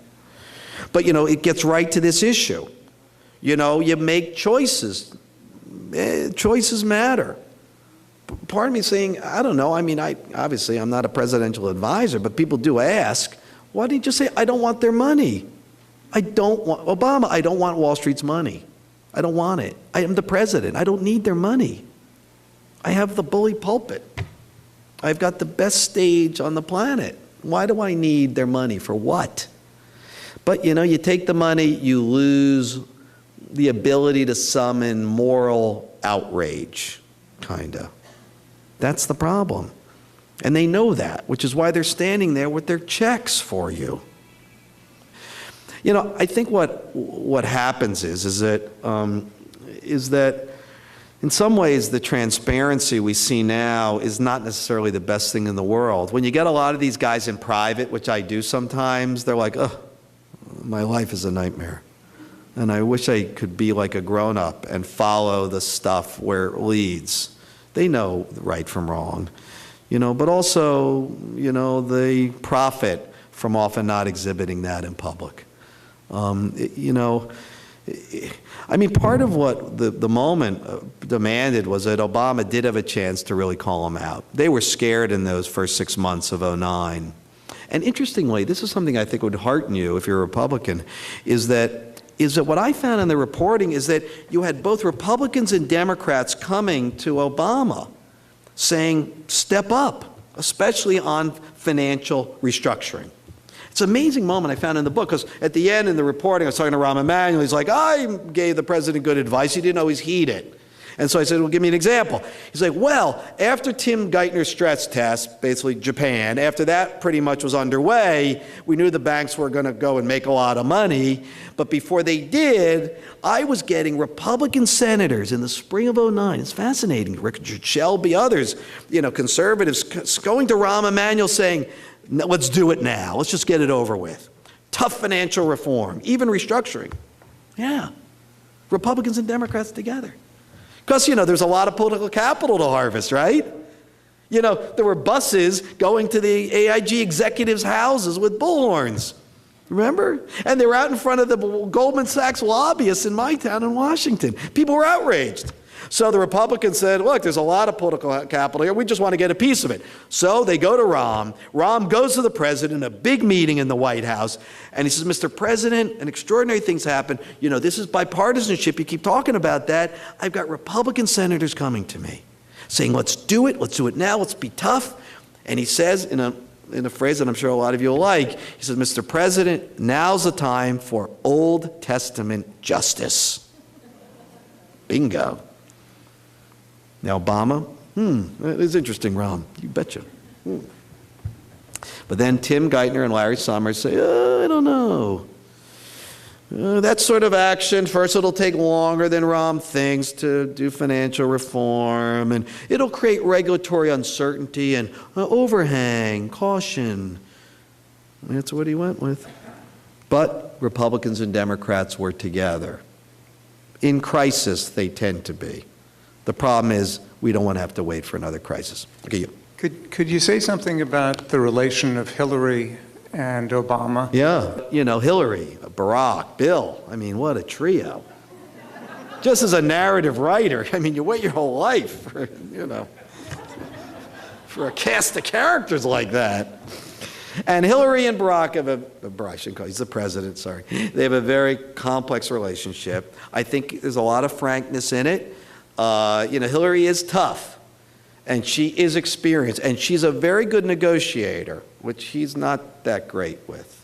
But, you know, it gets right to this issue. You know, you make choices. Choices matter. Part of me saying, I don't know, I mean, obviously I'm not a presidential advisor, but people do ask, why didn't you just say, I don't want their money? Obama, I don't want Wall Street's money. I don't want it. I am the president. I don't need their money. I have the bully pulpit. I've got the best stage on the planet. Why do I need their money? For what? But, you know, you take the money, you lose the ability to summon moral outrage, kind of. That's the problem. And they know that, which is why they're standing there with their checks for you. You know, I think what happens is that in some ways the transparency we see now is not necessarily the best thing in the world. When you get a lot of these guys in private, which I do sometimes, they're like, oh, my life is a nightmare. And I wish I could be like a grown-up and follow the stuff where it leads. They know right from wrong. You know, but also, you know, they profit from often not exhibiting that in public. You know, I mean, part of what the moment demanded was that Obama did have a chance to really call them out. They were scared in those first 6 months of 2009. And interestingly, this is something I think would hearten you if you're a Republican, is that what I found in the reporting is that you had both Republicans and Democrats coming to Obama saying, step up, especially on financial restructuring. It's an amazing moment I found in the book, because at the end in the reporting, I was talking to Rahm Emanuel. He's like, I gave the president good advice. He didn't always heed it. And so I said, well, give me an example. He's like, well, after Tim Geithner's stress test, basically Japan, after that pretty much was underway, we knew the banks were going to go and make a lot of money. But before they did, I was getting Republican senators in the spring of 2009. It's fascinating. Richard Shelby, others, you know, conservatives, going to Rahm Emanuel saying, let's do it now. Let's just get it over with. Tough financial reform, even restructuring. Yeah. Republicans and Democrats together. Because, you know, there's a lot of political capital to harvest, right? You know, there were buses going to the AIG executives' houses with bullhorns. Remember? And they were out in front of the Goldman Sachs lobbyists in my town in Washington. People were outraged. So the Republicans said, look, there's a lot of political capital here. We just want to get a piece of it. So they go to Rahm. Rahm goes to the president, a big meeting in the White House, and he says, Mr. President, an extraordinary thing's happened. You know, this is bipartisanship. You keep talking about that. I've got Republican senators coming to me saying, let's do it now, let's be tough. And he says in a phrase that I'm sure a lot of you will like, he says, Mr. President, now's the time for Old Testament justice. Bingo. Now, Obama, it is interesting, Ron. You betcha. But then Tim Geithner and Larry Summers say, I don't know. That sort of action, first it'll take longer than Rahm thinks to do financial reform, and it'll create regulatory uncertainty and overhang, caution. That's what he went with. But Republicans and Democrats were together. In crisis, they tend to be. The problem is we don't want to have to wait for another crisis. Okay, you. Could you say something about the relation of Hillary and Obama? Yeah, you know, Hillary, Barack, Bill, I mean, what a trio. Just as a narrative writer, I mean, you wait your whole life for, you know, for a cast of characters like that. And Hillary and Barack have Barack, I shouldn't call, he's the president, sorry. They have a very complex relationship. I think there's a lot of frankness in it. You know, Hillary is tough, and she is experienced, and she's a very good negotiator, which he's not that great with.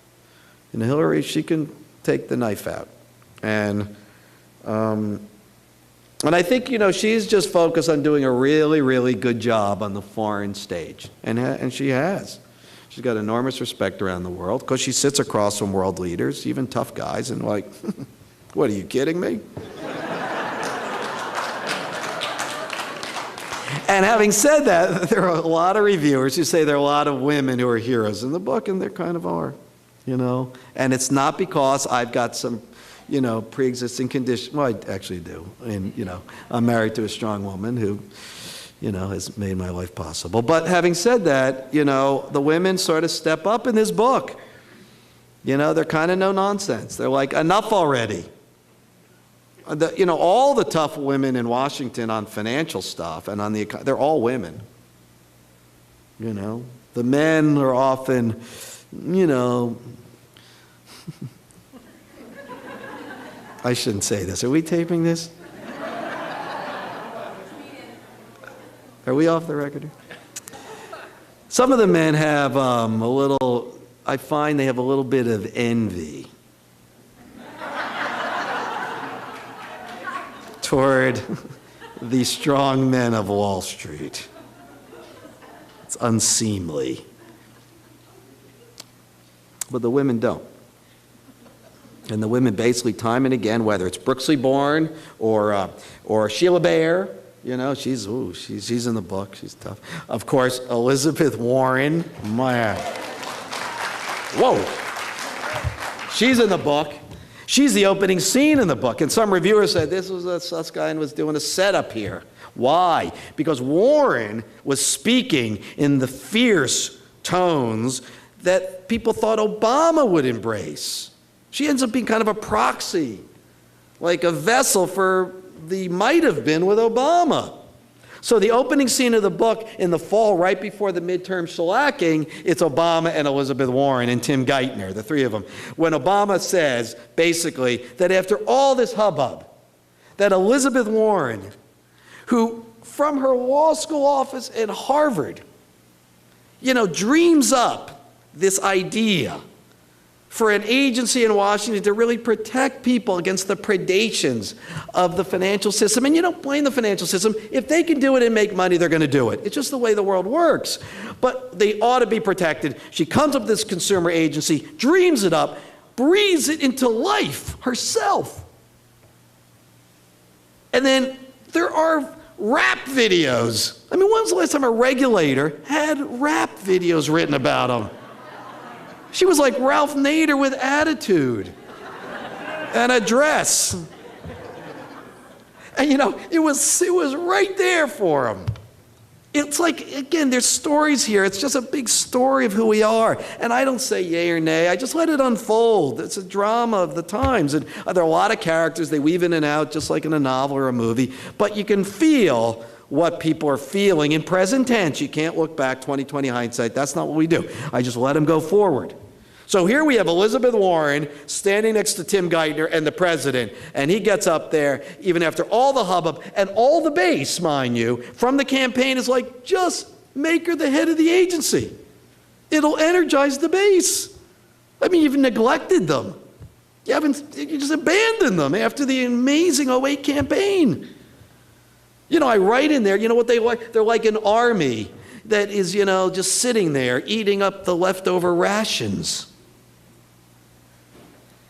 You know, Hillary, she can take the knife out. And I think, you know, she's just focused on doing a really, really good job on the foreign stage, and she has. She's got enormous respect around the world, because she sits across from world leaders, even tough guys, and like, what, are you kidding me? And having said that, there are a lot of reviewers who say there are a lot of women who are heroes in the book, and there kind of are, you know. And it's not because I've got some, you know, pre-existing condition. Well, I actually do. And, you know, I'm married to a strong woman who, you know, has made my life possible. But having said that, you know, the women sort of step up in this book. You know, they're kind of no nonsense. They're like, enough already. You know, all the tough women in Washington on financial stuff and on the, they're all women. You know, the men are often, you know, I shouldn't say this. Are we taping this? Are we off the record? Some of the men have a little, I find they have a little bit of envy toward the strong men of Wall Street. It's unseemly. But the women don't. And the women basically time and again, whether it's Brooksley Born or Sheila Bair, you know, she's in the book, she's tough. Of course, Elizabeth Warren, whoa, she's in the book. She's the opening scene in the book, and some reviewers said this was Suskind was doing a setup here. Why? Because Warren was speaking in the fierce tones that people thought Obama would embrace. She ends up being kind of a proxy, like a vessel for the might have been with Obama. So the opening scene of the book in the fall, right before the midterm shellacking, it's Obama and Elizabeth Warren and Tim Geithner, the three of them. When Obama says, basically, that after all this hubbub, that Elizabeth Warren, who from her law school office at Harvard, you know, dreams up this idea for an agency in Washington to really protect people against the predations of the financial system. And you don't blame the financial system. If they can do it and make money, they're going to do it. It's just the way the world works. But they ought to be protected. She comes up with this consumer agency, dreams it up, breathes it into life herself. And then there are rap videos. I mean, when was the last time a regulator had rap videos written about them? She was like Ralph Nader with attitude and a dress. And you know, it was right there for him. It's like, again, there's stories here. It's just a big story of who we are. And I don't say yay or nay. I just let it unfold. It's a drama of the times. And there are a lot of characters. They weave in and out just like in a novel or a movie. But you can feel what people are feeling in present tense. You can't look back, 20/20 hindsight. That's not what we do. I just let them go forward. So here we have Elizabeth Warren standing next to Tim Geithner and the president, and he gets up there, even after all the hubbub, and all the base, mind you, from the campaign is like, just make her the head of the agency. It'll energize the base. I mean, you've neglected them. You just abandoned them after the amazing '08 campaign. You know, I write in there, you know what they like? They're like an army that is, you know, just sitting there eating up the leftover rations.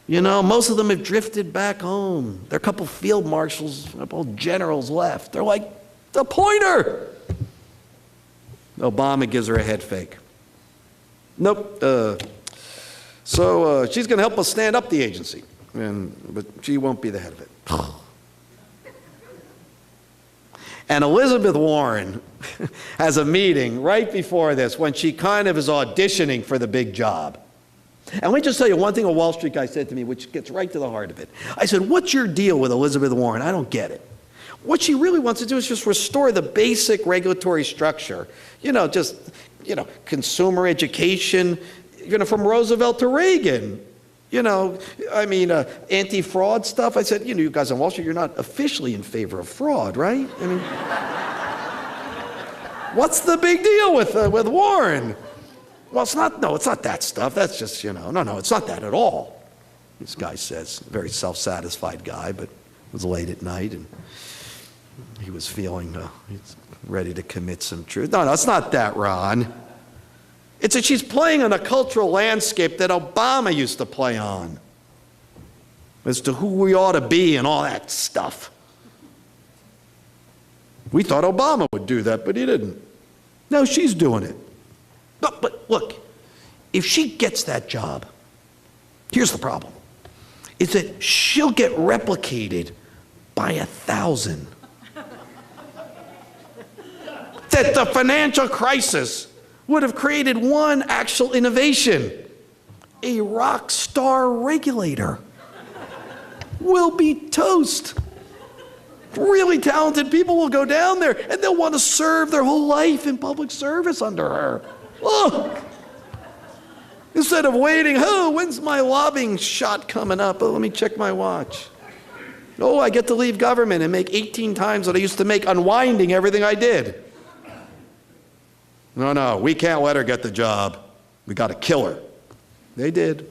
You know, most of them have drifted back home. There are a couple field marshals, a couple generals left. They're like, appoint her. Obama gives her a head fake. Nope. So she's going to help us stand up the agency, but she won't be the head of it. And Elizabeth Warren has a meeting right before this when she kind of is auditioning for the big job. And let me just tell you one thing a Wall Street guy said to me, which gets right to the heart of it. I said, what's your deal with Elizabeth Warren? I don't get it. What she really wants to do is just restore the basic regulatory structure. You know, just, you know, consumer education, you know, from Roosevelt to Reagan. You know, I mean, anti-fraud stuff. I said, you know, you guys on Wall Street, you're not officially in favor of fraud, right? I mean, what's the big deal with Warren? Well, it's not that stuff. That's just, you know, no, it's not that at all. This guy says, a very self-satisfied guy, but it was late at night and he was feeling he's ready to commit some truth. No, it's not that, Ron. It's that she's playing on a cultural landscape that Obama used to play on as to who we ought to be and all that stuff. We thought Obama would do that, but he didn't. No, she's doing it. But look, if she gets that job, here's the problem. It's that she'll get replicated by 1,000. That the financial crisis would have created one actual innovation. A rock star regulator will be toast. Really talented people will go down there and they'll want to serve their whole life in public service under her. Oh. Instead of waiting, oh, when's my lobbying shot coming up? Oh, let me check my watch. Oh, I get to leave government and make 18 times what I used to make unwinding everything I did. No, we can't let her get the job. We got to kill her. They did.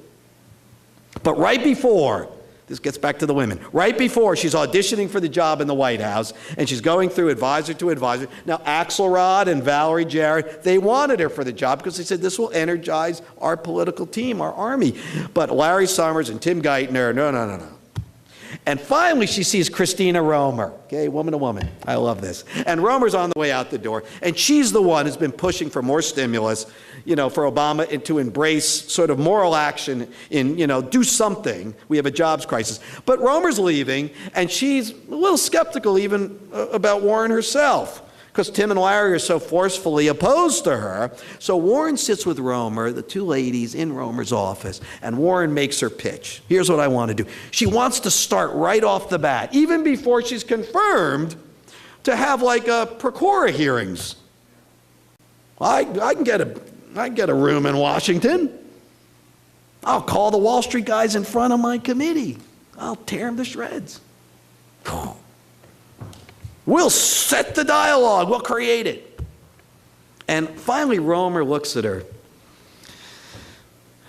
But right before, this gets back to the women, right before she's auditioning for the job in the White House, and she's going through advisor to advisor. Now, Axelrod and Valerie Jarrett, they wanted her for the job because they said this will energize our political team, our army. But Larry Summers and Tim Geithner, no. And finally, she sees Christina Romer. Okay, woman to woman. I love this. And Romer's on the way out the door. And she's the one who's been pushing for more stimulus, you know, for Obama and to embrace sort of moral action in, you know, do something. We have a jobs crisis. But Romer's leaving, and she's a little skeptical even about Warren herself, because Tim and Larry are so forcefully opposed to her. So Warren sits with Romer, the two ladies in Romer's office, and Warren makes her pitch. Here's what I want to do. She wants to start right off the bat, even before she's confirmed, to have like Procura hearings. I can get a room in Washington. I'll call the Wall Street guys in front of my committee. I'll tear them to shreds. We'll set the dialogue. We'll create it. And finally, Romer looks at her.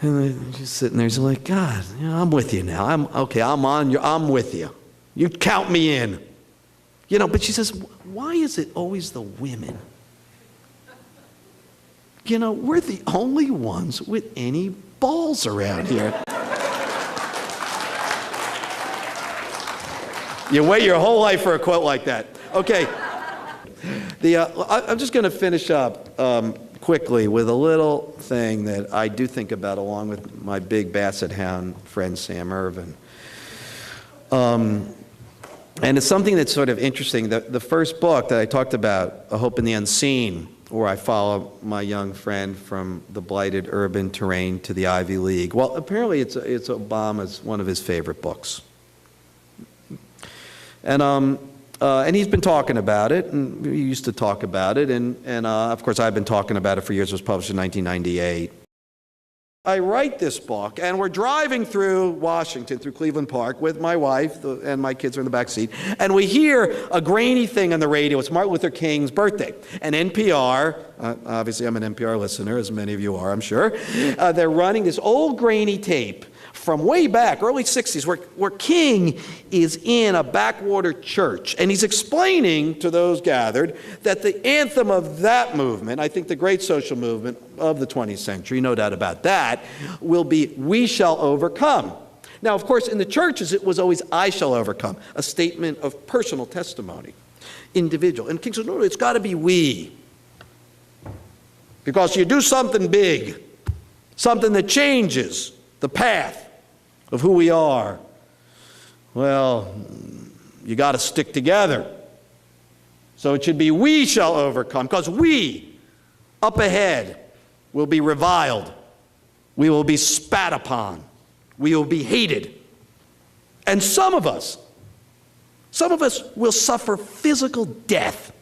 And she's sitting there. She's like, God, you know, I'm with you now. I'm with you. You count me in. You know, but she says, why is it always the women? You know, we're the only ones with any balls around here. You wait your whole life for a quote like that. Okay. I'm just going to finish up quickly with a little thing that I do think about along with my big basset hound friend Sam Irvin. And it's something that's sort of interesting. The first book that I talked about, A Hope in the Unseen, where I follow my young friend from the blighted urban terrain to the Ivy League. Well, apparently it's Obama's one of his favorite books. And he's been talking about it, and we used to talk about it, and of course I've been talking about it for years. It was published in 1998. I write this book, and we're driving through Washington, through Cleveland Park, with my wife, and my kids are in the back seat, and we hear a grainy thing on the radio. It's Martin Luther King's birthday. And NPR, obviously I'm an NPR listener, as many of you are, I'm sure, they're running this old grainy tape from way back, early 60s, where King is in a backwater church. And he's explaining to those gathered that the anthem of that movement, I think the great social movement of the 20th century, no doubt about that, will be, "We shall overcome." Now, of course, in the churches, it was always, "I shall overcome," a statement of personal testimony, individual. And King says, no, it's got to be we. Because you do something big, something that changes the path of who we are, well, you got to stick together. So it should be, "We shall overcome," because we, up ahead, will be reviled. We will be spat upon. We will be hated. And some of us will suffer physical death,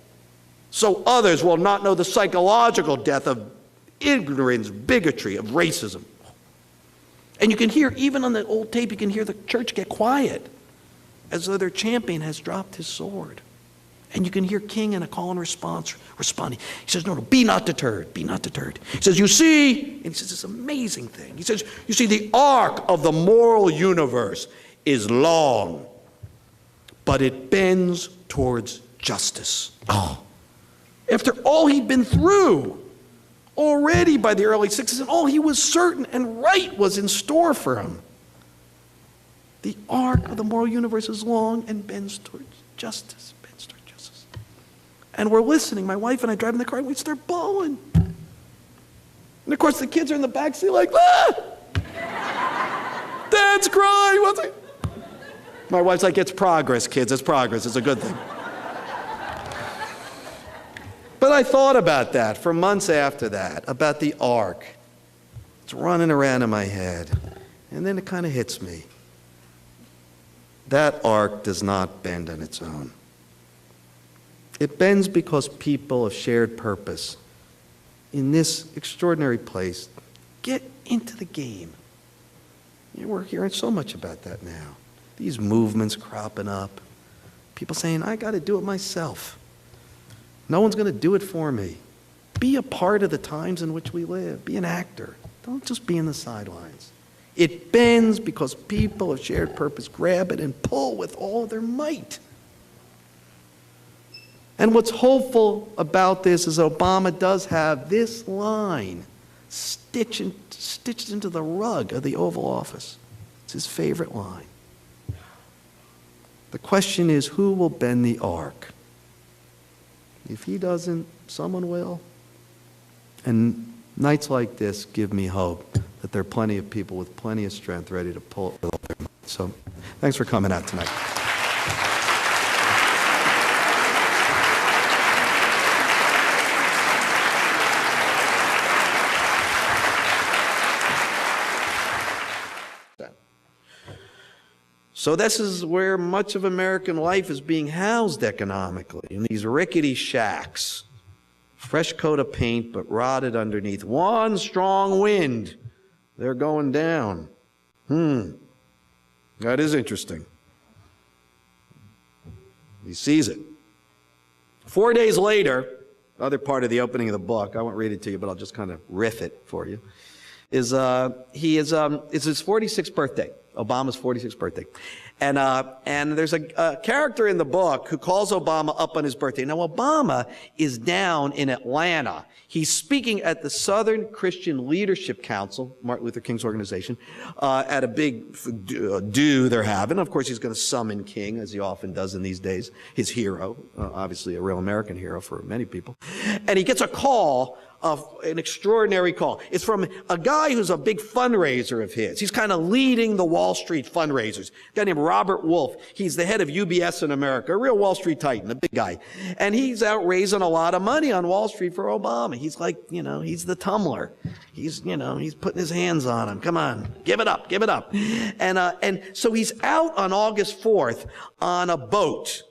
so others will not know the psychological death of ignorance, bigotry, of racism. And you can hear, even on the old tape, you can hear the church get quiet, as though their champion has dropped his sword. And you can hear King in a call and response responding. He says, no, be not deterred, be not deterred. He says, you see, and he says this amazing thing. He says, you see, the arc of the moral universe is long, but it bends towards justice. Oh, after all he'd been through already by the early 60s, and all he was certain and right was in store for him. The arc of the moral universe is long and bends towards justice, bends towards justice. And we're listening, my wife and I drive in the car, and we start bawling. And of course the kids are in the back seat like, ah! Dad's crying, what's it? My wife's like, it's progress, kids, it's progress, it's a good thing. But I thought about that for months after that, about the arc. It's running around in my head. And then it kind of hits me. That arc does not bend on its own. It bends because people of shared purpose in this extraordinary place get into the game. You know, we're hearing so much about that now. These movements cropping up. People saying, I got to do it myself. No one's going to do it for me. Be a part of the times in which we live. Be an actor. Don't just be in the sidelines. It bends because people of shared purpose grab it and pull with all their might. And what's hopeful about this is Obama does have this line stitched into the rug of the Oval Office. It's his favorite line. The question is, who will bend the arc? If he doesn't, someone will. And nights like this give me hope that there are plenty of people with plenty of strength ready to pull it with all their might. So thanks for coming out tonight. So this is where much of American life is being housed economically, in these rickety shacks. Fresh coat of paint, but rotted underneath. One strong wind, they're going down. That is interesting. He sees it. 4 days later, the other part of the opening of the book, I won't read it to you, but I'll just kind of riff it for you, it's his 46th birthday. Obama's 46th birthday. And there's a character in the book who calls Obama up on his birthday. Now, Obama is down in Atlanta. He's speaking at the Southern Christian Leadership Council, Martin Luther King's organization, at a big do they're having. Of course, he's going to summon King, as he often does in these days, his hero, obviously a real American hero for many people. And he gets a call an extraordinary call. It's from a guy who's a big fundraiser of his. He's kind of leading the Wall Street fundraisers. A guy named Robert Wolf. He's the head of UBS in America, a real Wall Street titan, a big guy. And he's out raising a lot of money on Wall Street for Obama. He's like, he's the tumbler. He's putting his hands on him. Come on, give it up, give it up. And so he's out on August 4th on a boat.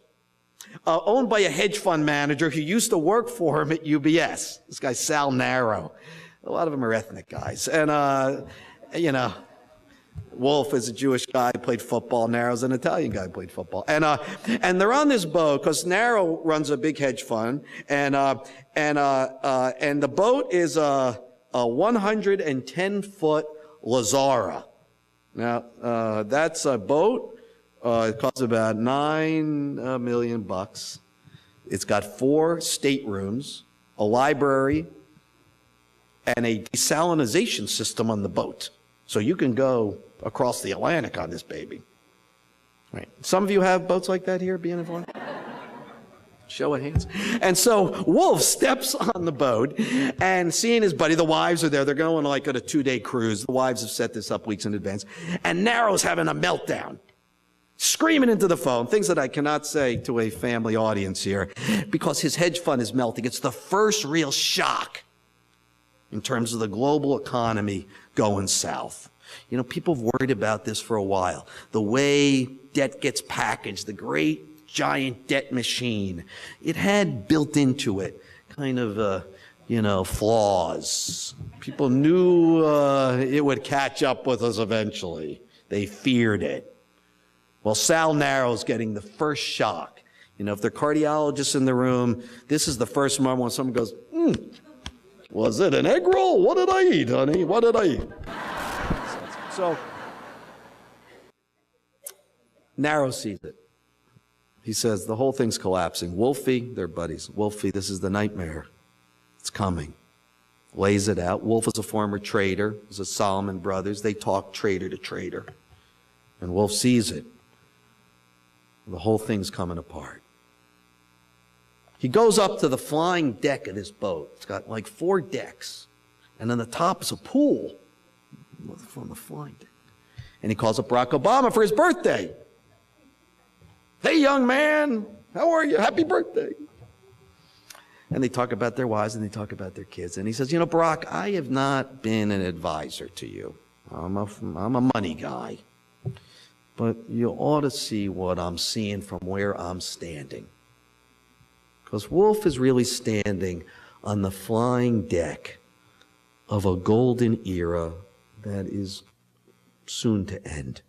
Owned by a hedge fund manager who used to work for him at UBS. This guy, Sal Narrow. A lot of them are ethnic guys. And, Wolf is a Jewish guy, played football. Narrow's an Italian guy, played football. And they're on this boat because Narrow runs a big hedge fund. And the boat is a 110-foot Lazara. Now, that's a boat. It costs about $9 million. It's got 4 staterooms, a library, and a desalinization system on the boat. So you can go across the Atlantic on this baby. Right. Some of you have boats like that here, being informed? Show of hands. And so Wolf steps on the boat and seeing his buddy, the wives are there. They're going like on a 2-day cruise. The wives have set this up weeks in advance. And Narrow's having a meltdown. Screaming into the phone, things that I cannot say to a family audience here, because his hedge fund is melting. It's the first real shock in terms of the global economy going south. People have worried about this for a while. The way debt gets packaged, the great giant debt machine, it had built into it kind of, flaws. People knew it would catch up with us eventually. They feared it. Well, Sal Narrow's getting the first shock. If there are cardiologists in the room, this is the first moment when someone goes, was it an egg roll? What did I eat, honey? What did I eat? So, Narrow sees it. He says, the whole thing's collapsing. Wolfie, they're buddies. Wolfie, this is the nightmare. It's coming. Lays it out. Wolf is a former trader. He's a Solomon Brothers. They talk trader to trader. And Wolf sees it. The whole thing's coming apart. He goes up to the flying deck of this boat. It's got like 4 decks. And on the top is a pool from the flying deck. And he calls up Barack Obama for his birthday. Hey, young man, how are you? Happy birthday. And they talk about their wives and they talk about their kids. And he says, Barack, I have not been an advisor to you. I'm a money guy. But you ought to see what I'm seeing from where I'm standing. Because Wolf is really standing on the flying deck of a golden era that is soon to end.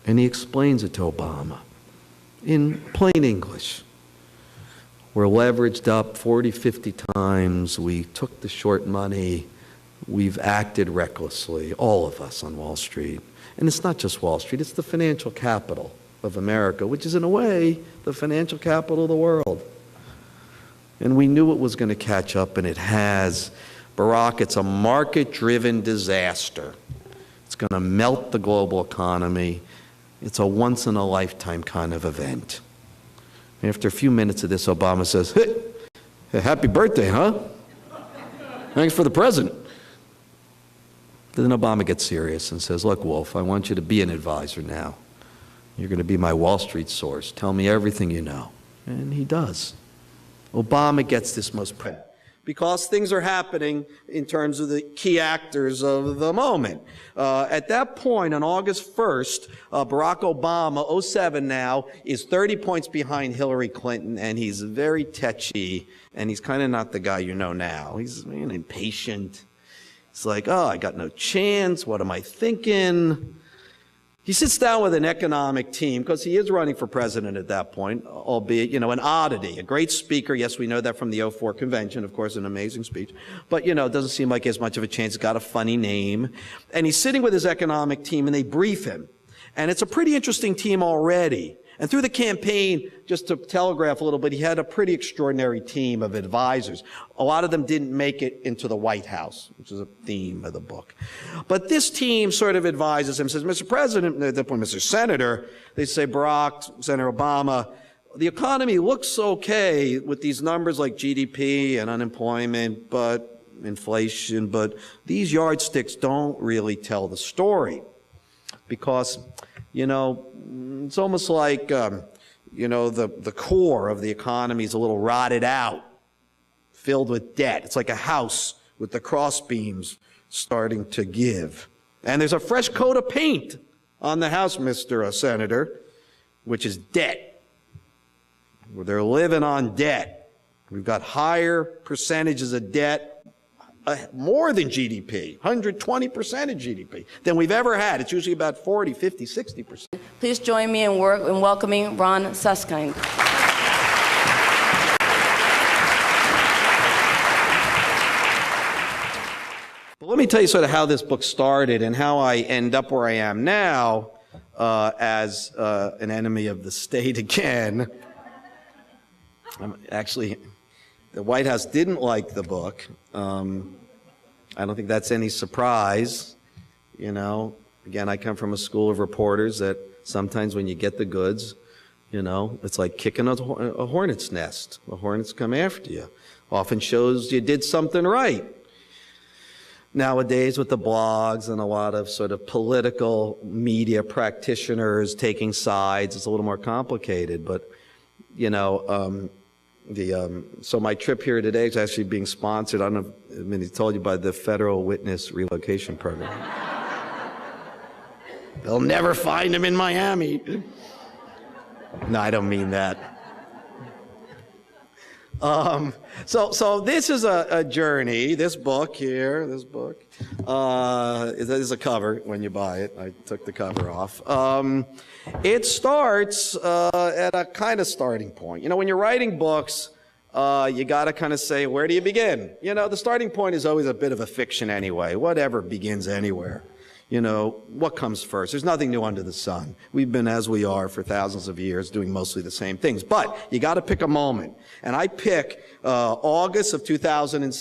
And he explains it to Obama in plain English. We're leveraged up 40, 50 times. We took the short money. We've acted recklessly, all of us on Wall Street. And it's not just Wall Street, it's the financial capital of America, which is in a way the financial capital of the world. And we knew it was going to catch up, and it has. Barack, it's a market-driven disaster. It's going to melt the global economy. It's a once-in-a-lifetime kind of event. After a few minutes of this, Obama says, hey, happy birthday, huh? Thanks for the present. Then Obama gets serious and says, look, Wolf, I want you to be an advisor now. You're going to be my Wall Street source. Tell me everything you know. And he does. Obama gets this most present because things are happening in terms of the key actors of the moment. At that point, on August 1st, Barack Obama, 07 now, is 30 points behind Hillary Clinton, and he's very tetchy, and he's kind of not the guy you know now. He's impatient. It's like, oh, I got no chance. What am I thinking? He sits down with an economic team, because he is running for president at that point, albeit, an oddity, a great speaker. Yes, we know that from the 04 convention, of course, an amazing speech. But, it doesn't seem like he has much of a chance. He's got a funny name. And he's sitting with his economic team, and they brief him. And it's a pretty interesting team already. And through the campaign, just to telegraph a little bit, he had a pretty extraordinary team of advisors. A lot of them didn't make it into the White House, which is a theme of the book. But this team sort of advises him, says, Mr. President, at that point, Mr. Senator, they say, Barack, Senator Obama, the economy looks okay with these numbers like GDP and unemployment, but inflation, but these yardsticks don't really tell the story. Because, you know, it's almost like, you know, the core of the economy is a little rotted out, filled with debt. It's like a house with the cross beams starting to give. And there's a fresh coat of paint on the house, Mr. Senator, which is debt. They're living on debt. We've got higher percentages of debt, more than GDP, 120% of GDP, than we've ever had. It's usually about 40, 50, 60%. Please join me in welcoming Ron Suskind. But let me tell you sort of how this book started and how I end up where I am now as an enemy of the state again. Actually, the White House didn't like the book. I don't think that's any surprise. You know, again, I come from a school of reporters that sometimes when you get the goods, you know, it's like kicking a hornet's nest. The hornets come after you. Often shows you did something right. Nowadays, with the blogs and a lot of sort of political media practitioners taking sides, it's a little more complicated. But, you know, so my trip here today is actually being sponsored, I don't know, I mean, he told you, by the Federal Witness Relocation Program. They'll never find him in Miami. No, I don't mean that. So this is a journey. This book here, this book, is a cover when you buy it. I took the cover off. It starts at a kind of starting point. You know, when you're writing books, you got to kind of say, where do you begin? You know, the starting point is always a bit of a fiction anyway. Whatever begins anywhere. You know, what comes first? There's nothing new under the sun. We've been as we are for thousands of years doing mostly the same things. But you got to pick a moment. And I pick August of 2007.